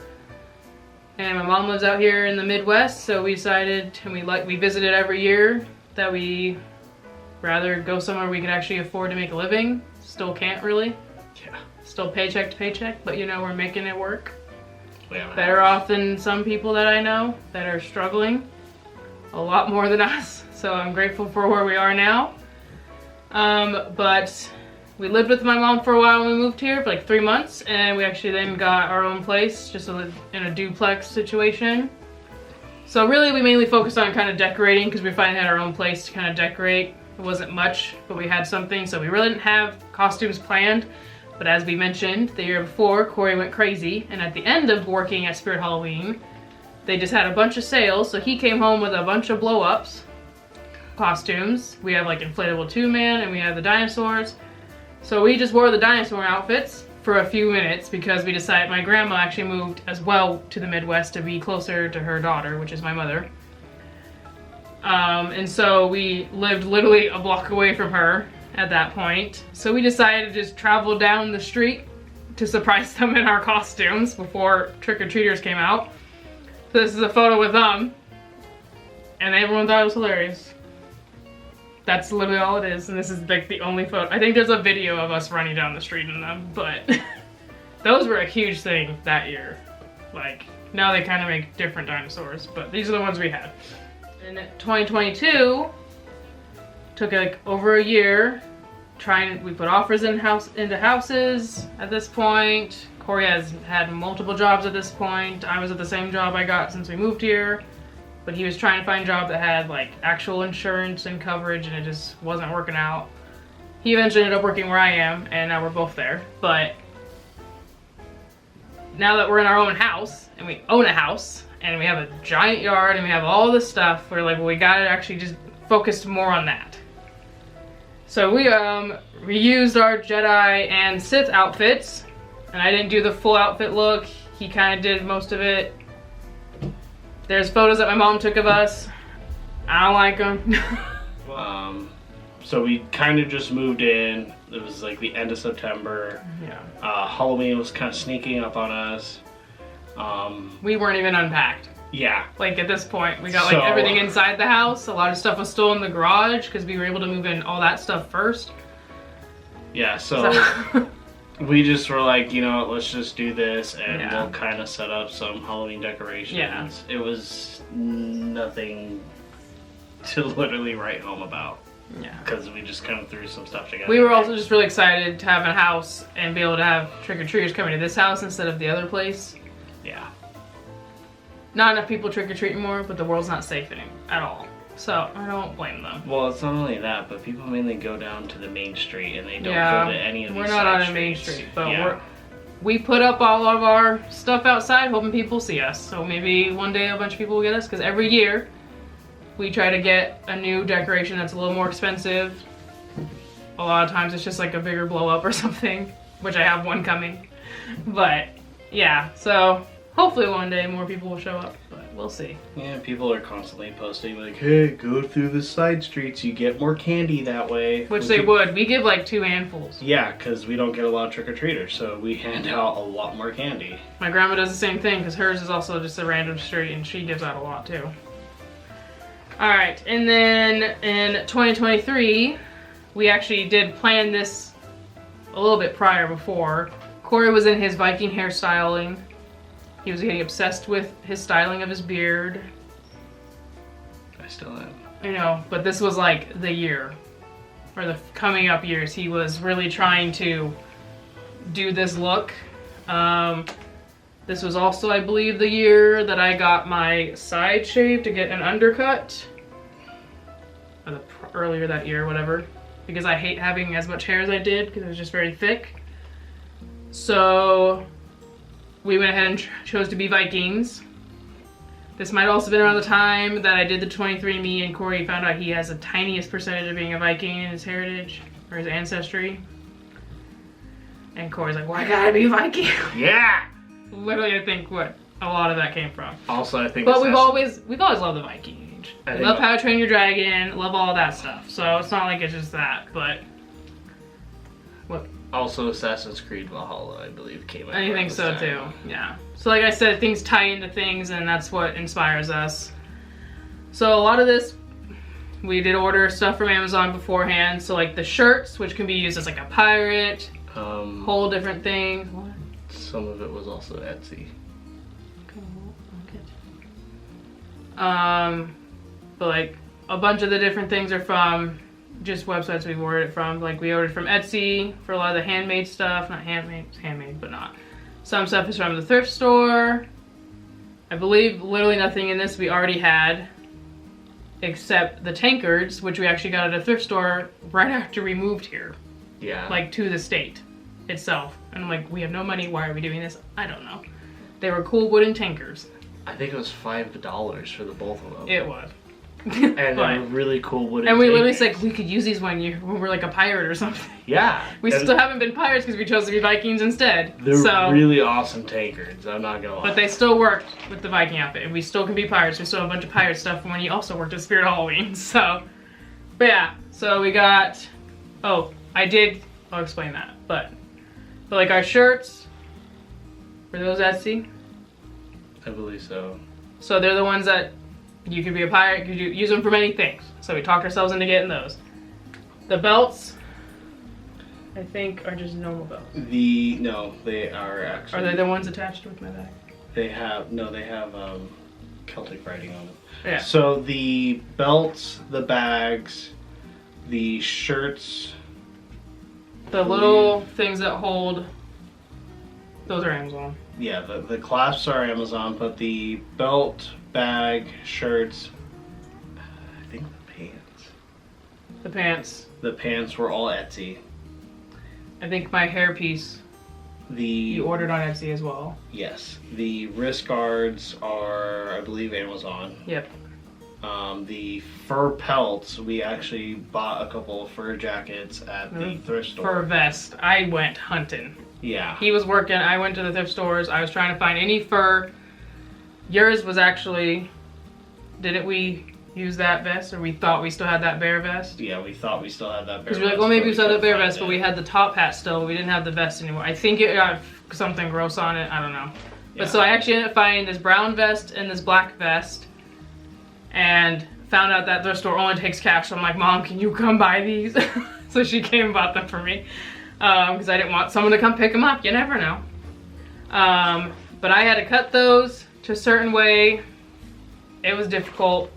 S1: And my mom lives out here in the Midwest, so we decided, and we visited every year, that we rather go somewhere we could actually afford to make a living. Still can't really.
S2: Yeah.
S1: Still paycheck to paycheck, but you know, we're making it work.
S2: Yeah,
S1: Better off than some people that I know that are struggling a lot more than us. So I'm grateful for where we are now. But we lived with my mom for a while when we moved here, for like 3 months, and we actually then got our own place, just in a duplex situation. So really we mainly focused on kind of decorating, because we finally had our own place to kind of decorate. It wasn't much, but we had something, so we really didn't have costumes planned. But as we mentioned, the year before, Corey went crazy, and at the end of working at Spirit Halloween, they just had a bunch of sales, so he came home with a bunch of blow-ups costumes. We have like inflatable 2-man, and we have the dinosaurs. So we just wore the dinosaur outfits for a few minutes because we decided my grandma actually moved as well to the Midwest to be closer to her daughter, which is my mother. And so we lived literally a block away from her at that point. So we decided to just travel down the street to surprise them in our costumes before trick-or-treaters came out. So this is a photo with them, and everyone thought it was hilarious. That's literally all it is, and this is like the only photo. I think there's a video of us running down the street in them, but those were a huge thing that year. Like, now they kind of make different dinosaurs, but these are the ones we had. In 2022, took like over a year we put offers into houses at this point. Corey has had multiple jobs at this point. I was at the same job I got since we moved here. But he was trying to find a job that had like actual insurance and coverage, and it just wasn't working out. He eventually ended up working where I am, and now we're both there. But now that we're in our own house, and we own a house, and we have a giant yard, and we have all this stuff, we're like, well, we gotta actually just focus more on that. So we reused our Jedi and Sith outfits, and I didn't do the full outfit look. He kind of did most of it. There's photos that my mom took of us. I don't like them.
S2: So we kind of just moved in. It was like the end of September.
S1: Yeah.
S2: Halloween was kind of sneaking up on us.
S1: We weren't even unpacked.
S2: Yeah.
S1: Like at this point, we got like everything inside the house. A lot of stuff was still in the garage because we were able to move in all that stuff first.
S2: Yeah, so we just were like, you know, let's just do this and we'll kind of set up some Halloween decorations.
S1: Yeah.
S2: It was nothing to literally write home about.
S1: Yeah.
S2: Because we just kind of threw some stuff together.
S1: We were also just really excited to have a house and be able to have trick-or-treaters coming to this house instead of the other place.
S2: Yeah.
S1: Not enough people trick-or-treat anymore, but the world's not safe at all. So I don't blame them.
S2: Well, it's not only that, but people mainly go down to the main street and they don't go to any of these
S1: we're not
S2: side
S1: on a main
S2: streets.
S1: street, but we put up all of our stuff outside hoping people see us. So maybe one day a bunch of people will get us, because every year we try to get a new decoration that's a little more expensive. A lot of times it's just like a bigger blow up or something, which I have one coming. But yeah, so hopefully one day more people will show up, but we'll see.
S2: Yeah, people are constantly posting like, hey, go through the side streets, you get more candy that way.
S1: Which they would. We give like 2 handfuls.
S2: Yeah, because we don't get a lot of trick-or-treaters, so we hand out a lot more candy.
S1: My grandma does the same thing, because hers is also just a random street and she gives out a lot too. Alright, and then in 2023, we actually did plan this a little bit prior before. Corey was in his Viking hairstyling. He was getting obsessed with his styling of his beard.
S2: I still am.
S1: I know, but this was like the year, or the coming up years. He was really trying to do this look. This was also, I believe, the year that I got my side shave to get an undercut. Or earlier that year, whatever. Because I hate having as much hair as I did, because it was just very thick. So we went ahead and chose to be Vikings. This might also have been around the time that I did the 23andMe and Corey found out he has the tiniest percentage of being a Viking in his heritage, or his ancestry. And Corey's like, well, I gotta be Viking.
S2: Yeah!
S1: Literally, I think what a lot of that came from.
S2: Also, I think
S1: but we've always loved the Viking age.
S2: I
S1: Love How to Train Your Dragon, love all that stuff. So it's not like it's just that, but what?
S2: Also, Assassin's Creed Valhalla, I believe, came out.
S1: I think so too. Yeah. So like I said, things tie into things, and that's what inspires us. So a lot of this, we did order stuff from Amazon beforehand. So like the shirts, which can be used as like a pirate, whole different things. What?
S2: Some of it was also Etsy.
S1: But like a bunch of the different things are from just websites we've ordered it from. Like we ordered from Etsy for a lot of the handmade stuff. Not handmade, it's handmade, but not. Some stuff is from the thrift store. I believe literally nothing in this we already had, except the tankards, which we actually got at a thrift store right after we moved here.
S2: Yeah.
S1: Like to the state itself. And I'm like, we have no money, why are we doing this? I don't know. They were cool wooden tankers.
S2: I think it was $5 for the both of them.
S1: It was.
S2: And they were really cool wooden
S1: And we literally
S2: tankers.
S1: said, like, we could use these when we're like a pirate or something.
S2: Yeah.
S1: We still haven't been pirates because we chose to be Vikings instead.
S2: They're really awesome tankards, I'm not gonna lie.
S1: But they still worked with the Viking outfit. And we still can be pirates. We still have a bunch of pirate stuff from when you also worked at Spirit Halloween. So, but yeah. So we got, I'll explain that. But like our shirts, were those Etsy?
S2: I believe so.
S1: So they're the ones that you could be a pirate, you could use them for many things. So we talked ourselves into getting those. The belts, I think, are just normal belts.
S2: No, they are actually.
S1: Are they the ones attached with my bag?
S2: They have Celtic writing on them.
S1: Yeah.
S2: So the belts, the bags, the shirts.
S1: The little things that hold, those are Amazon.
S2: Yeah, the clasps are Amazon, but the belt, bag, shirts, I think the pants.
S1: The pants.
S2: The pants were all Etsy.
S1: I think my hairpiece you ordered on Etsy as well.
S2: Yes. The wrist guards are, I believe, Amazon.
S1: Yep.
S2: The fur pelts, we actually bought a couple of fur jackets at the thrift store.
S1: Fur vest. I went hunting.
S2: Yeah.
S1: He was working. I went to the thrift stores. I was trying to find any fur. Yours was actually... Didn't we use that vest? Or we thought we still had that bear vest?
S2: Yeah, we thought we still had that bear vest.
S1: Because we were like, well, maybe we still had the bear vest, but we had the top hat still. We didn't have the vest anymore. I think it got something gross on it. I don't know. But so I actually ended up finding this brown vest and this black vest. And found out that their store only takes cash. So I'm like, Mom, can you come buy these? So she came and bought them for me. Because I didn't want someone to come pick them up. You never know. But I had to cut those to a certain way. It was difficult.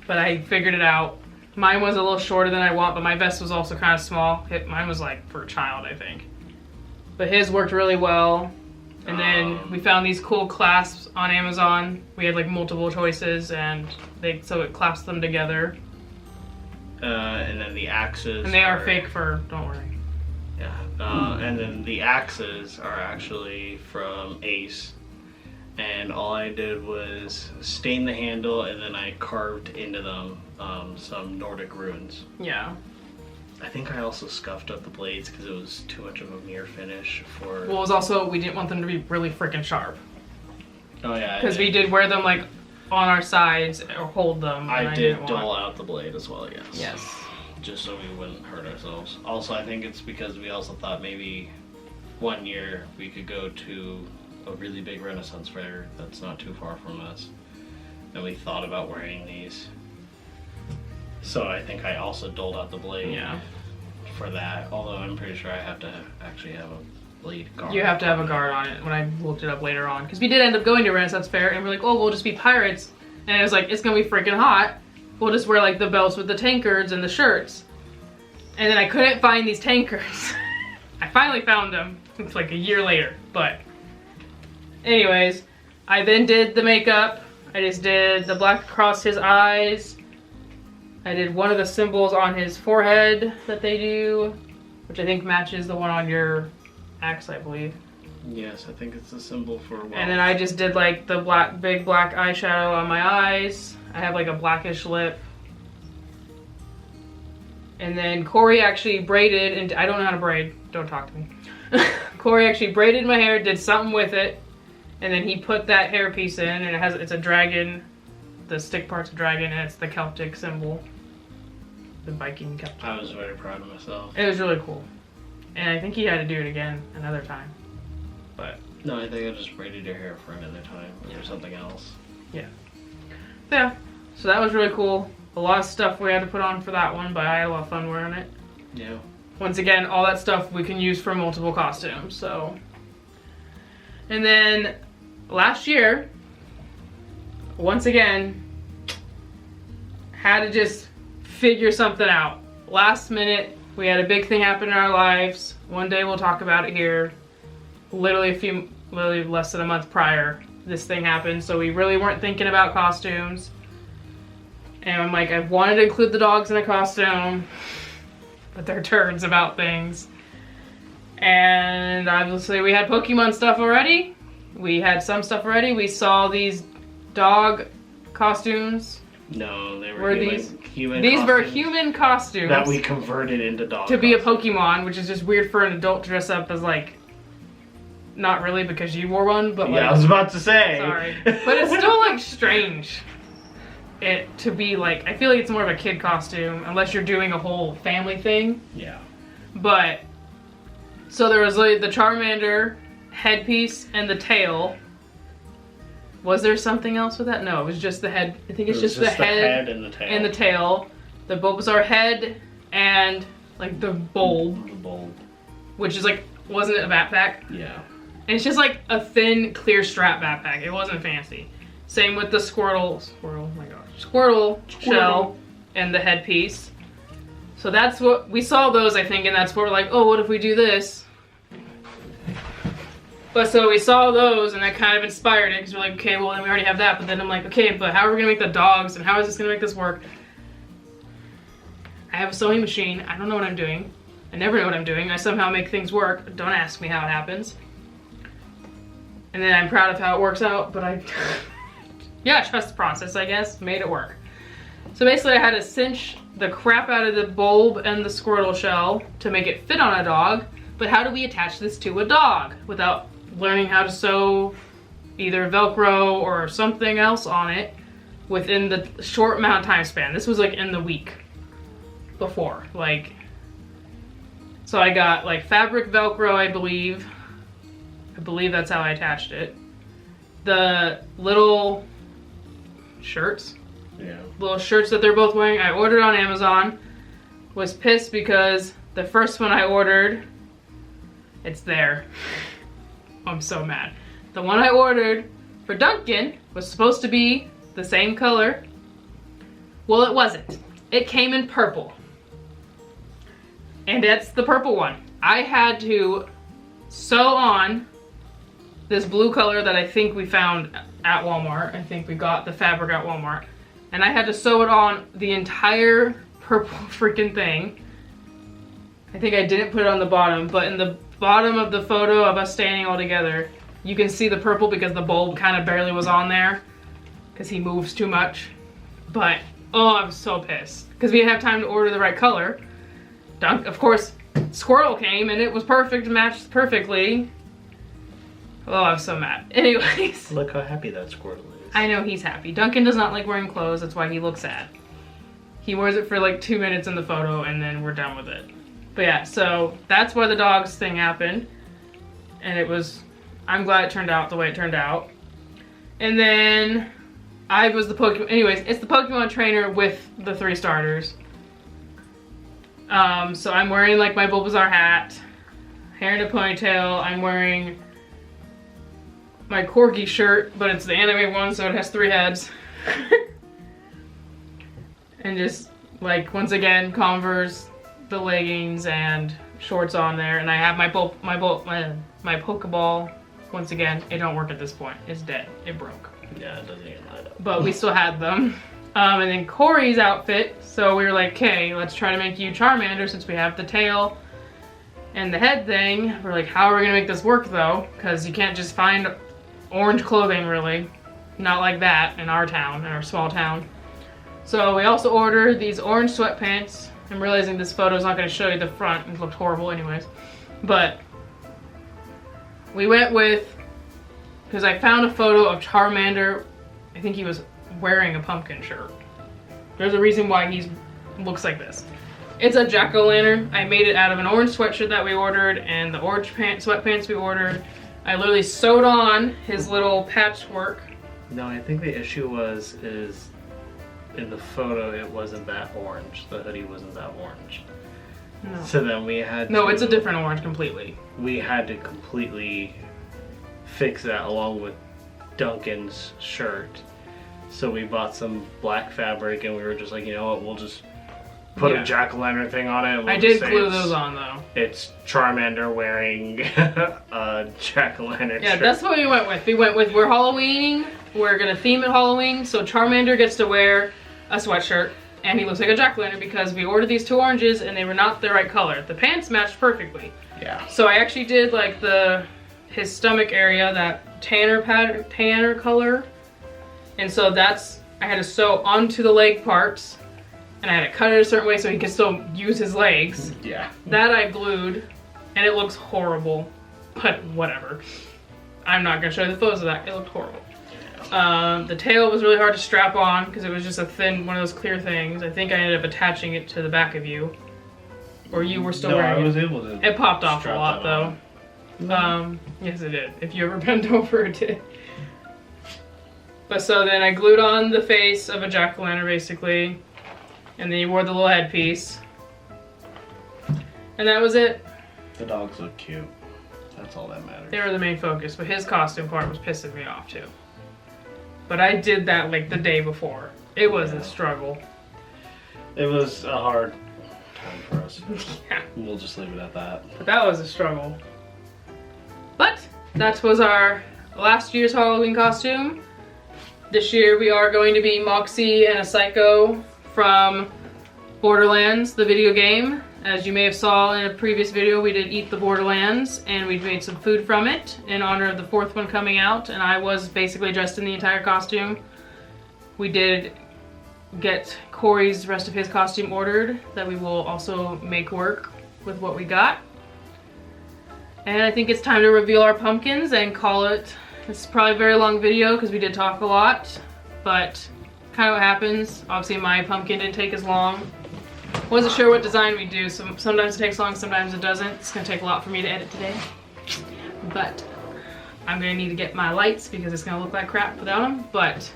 S1: But I figured it out. Mine was a little shorter than I want, but my vest was also kind of small. Mine was like for a child, I think. But his worked really well. And then we found these cool clasps on Amazon. We had like multiple choices, and so it clasps them together.
S2: And then the axes.
S1: And they are fake fur, don't worry.
S2: Yeah. And then the axes are actually from Ace. And all I did was stain the handle, and then I carved into them some Nordic runes.
S1: Yeah.
S2: I think I also scuffed up the blades because it was too much of a mirror finish for...
S1: Well, it was also, we didn't want them to be really freaking sharp.
S2: Oh yeah.
S1: Because we did wear them like on our sides or hold them.
S2: I did dull out the blade as well, yes.
S1: Yes.
S2: Just so we wouldn't hurt ourselves. Also, I think it's because we also thought maybe one year we could go to a really big Renaissance fair that's not too far from us. And we thought about wearing these. So I think I also doled out the blade for that. Although I'm pretty sure I have to actually have a blade guard.
S1: You have to have a guard on it when I looked it up later on. Because we did end up going to a Renaissance fair and we're like, oh, we'll just be pirates. And it was like, it's going to be freaking hot. We'll just wear like the belts with the tankards and the shirts. And then I couldn't find these tankards. I finally found them. It's like a year later. But anyways, I then did the makeup. I just did the black across his eyes. I did one of the symbols on his forehead that they do, which I think matches the one on your axe, I believe.
S2: Yes, I think it's a symbol for wealth.
S1: And then I just did like the big black eyeshadow on my eyes. I have like a blackish lip. And then Corey actually braided, and I don't know how to braid, don't talk to me. Corey actually braided my hair, did something with it, and then he put that hair piece in, and it's a dragon. The stick part's a dragon, and it's the Celtic symbol. The Viking Celtic.
S2: I was very proud of myself.
S1: It was really cool. And I think he had to do it again another time. But
S2: no, I think I just braided your hair for another time or something else.
S1: Yeah. Yeah. So that was really cool. A lot of stuff we had to put on for that one, but I had a lot of fun wearing it.
S2: Yeah.
S1: Once again, all that stuff we can use for multiple costumes, so. And then last year, once again, had to just figure something out. Last minute, we had a big thing happen in our lives. One day we'll talk about it here. Literally less than a month prior, this thing happened, so we really weren't thinking about costumes. And I'm like, I wanted to include the dogs in a costume, but they're turds about things. And obviously we had Pokemon stuff already. We had some stuff already. We saw these dog costumes.
S2: No, they were human
S1: These
S2: costumes
S1: were human costumes.
S2: that we converted into dog
S1: to be a
S2: costumes.
S1: Pokemon, which is just weird for an adult to dress up as like, not really because you wore one, but like.
S2: Yeah, I was about to say.
S1: Sorry. But it's still like strange. It to be like, I feel like it's more of a kid costume unless you're doing a whole family thing.
S2: Yeah.
S1: But so there was like the Charmander headpiece and the tail. Was there something else with that? No, it was just the head. I think it's just the head
S2: and the tail.
S1: And the tail. The Bulbasaur head and like the bulb.
S2: The bulb.
S1: Which is like, wasn't it a backpack?
S2: Yeah.
S1: And it's just like a thin, clear strap backpack. It wasn't fancy. Same with the Squirtle, oh my gosh, Squirtle shell and the headpiece. So that's what, we saw those I think, and that's what we're like, oh, what if we do this? But so we saw those and that kind of inspired it because we're like, okay, well then we already have that. But then I'm like, okay, but how are we gonna make the dogs and how is this gonna make this work? I have a sewing machine. I don't know what I'm doing. I never know what I'm doing. I somehow make things work. Don't ask me how it happens. And then I'm proud of how it works out, but yeah, trust the process, I guess. Made it work. So basically I had to cinch the crap out of the bulb and the Squirtle shell to make it fit on a dog. But how do we attach this to a dog without learning how to sew either Velcro or something else on it within the short amount of time span? This was like in the week before, like, so I got like fabric Velcro, I believe that's how I attached it. The little shirts, little shirts that they're both wearing, I ordered on Amazon. Was pissed because the first one I ordered, it's there. I'm so mad. The one I ordered for Duncan was supposed to be the same color. Well, it wasn't. It came in purple. And that's the purple one. I had to sew on this blue color that I think we found at Walmart. I think we got the fabric at Walmart. And I had to sew it on the entire purple freaking thing. I think I didn't put it on the bottom, but in the bottom of the photo of us standing all together, you can see the purple because the bulb kind of barely was on there because he moves too much. But, oh, I'm so pissed because we didn't have time to order the right color. Of course, Squirtle came and it was perfect, matched perfectly. Oh, I'm so mad. Anyways.
S2: Look how happy that Squirtle is.
S1: I know he's happy. Duncan does not like wearing clothes, that's why he looks sad. He wears it for like 2 minutes in the photo and then we're done with it. But yeah, so that's why the dogs thing happened. And it was, I'm glad it turned out the way it turned out. And then I was the Pokemon, anyways, it's the Pokemon trainer with the 3 starters. So I'm wearing like my Bulbasaur hat, hair in a ponytail. I'm wearing my Corgi shirt, but it's the anime one, so it has 3 heads. And just like, once again, Converse, the leggings and shorts on there. And I have my Pokeball. Once again, it don't work at this point. It's dead. It broke.
S2: Yeah, it doesn't even light up.
S1: But we still had them. And then Corey's outfit, so we were like, okay, let's try to make you Charmander since we have the tail and the head thing. We're like, how are we gonna make this work though? Because you can't just find orange clothing really. Not like that in our town, in our small town. So we also ordered these orange sweatpants. I'm realizing this photo is not gonna show you the front. It looked horrible anyways. But we went with, because I found a photo of Charmander, I think he was wearing a pumpkin shirt. There's a reason why he looks like this. It's a jack-o'-lantern. I made it out of an orange sweatshirt that we ordered and the orange sweatpants we ordered. I literally sewed on his little patchwork.
S2: No, I think the issue is in the photo it wasn't that orange. The hoodie wasn't that orange.
S1: No.
S2: So then we had
S1: No, it's a different orange completely.
S2: We had to completely fix that along with Duncan's shirt. So we bought some black fabric and we were just like, you know what, we'll just put a jack-o'-lantern thing on it. We'll
S1: I did glue those on though.
S2: It's Charmander wearing a jack-o'-lantern shirt.
S1: That's what we went with. We went with, we're Halloween, we're gonna theme it Halloween, so Charmander gets to wear a sweatshirt and he looks like a jack-o'-lantern because we ordered these 2 oranges and they were not the right color. The pants matched perfectly.
S2: Yeah.
S1: So I actually did like his stomach area, that tanner color. And so I had to sew onto the leg parts and I had to cut it a certain way so he could still use his legs.
S2: Yeah.
S1: That I glued and it looks horrible, but whatever. I'm not gonna show you the photos of that, it looked horrible. The tail was really hard to strap on because it was just a thin, one of those clear things. I think I ended up attaching it to the back of you. Or you were still wearing it.
S2: No, I was able to.
S1: It popped off a lot though. Yes it did. If you ever bent over, it did. But so then I glued on the face of a jack-o'-lantern basically. And then you wore the little headpiece. And that was it.
S2: The dogs look cute. That's all that matters.
S1: They were the main focus, but his costume part was pissing me off too. But I did that like the day before. It was a struggle.
S2: It was a hard time for us.
S1: Yeah.
S2: We'll just leave it at that.
S1: But that was a struggle. But that was our last year's Halloween costume. This year we are going to be Moxie and a Psycho from Borderlands, the video game. As you may have saw in a previous video, we did Eat the Borderlands and we made some food from it in honor of the 4th one coming out, and I was basically dressed in the entire costume. we did get Corey's rest of his costume ordered that we will also make work with what we got. And I think it's time to reveal our pumpkins and call it. This is probably a very long video because we did talk a lot, but kind of what happens. Obviously my pumpkin didn't take as long. Wasn't sure what design we do, so sometimes it takes long, sometimes it doesn't. It's gonna take a lot for me to edit today. But I'm gonna need to get my lights because it's gonna look like crap without them, but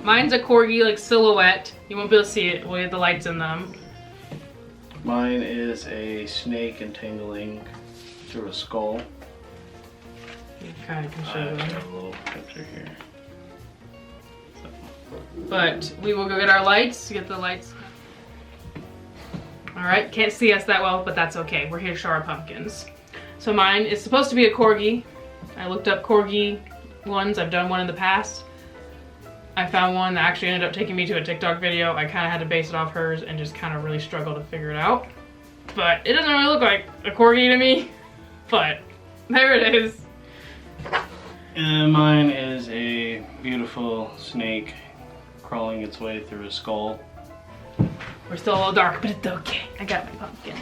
S1: mine's a corgi like silhouette. You won't be able to see it with the lights in them.
S2: Mine is a snake entangling through a skull.
S1: You kind of can show
S2: I've
S1: them.
S2: got a little picture here.
S1: But we will go get our lights, get the lights. Alright, can't see us that well, but that's okay. We're here to show our pumpkins. So mine is supposed to be a corgi. I looked up corgi ones. I've done one in the past. I found one that actually ended up taking me to a TikTok video. I kind of had to base it off hers and just kind of really struggled to figure it out. But it doesn't really look like a corgi to me. But there it is.
S2: And mine is a beautiful snake crawling its way through a skull.
S1: We're still a little dark, but it's okay. I got my pumpkin.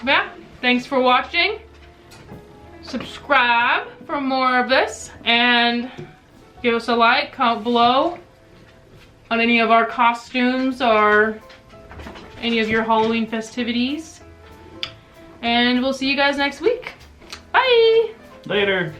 S1: Yeah, thanks for watching. Subscribe for more of this and give us a like, comment below on any of our costumes or any of your Halloween festivities. And we'll see you guys next week. Bye!
S2: Later!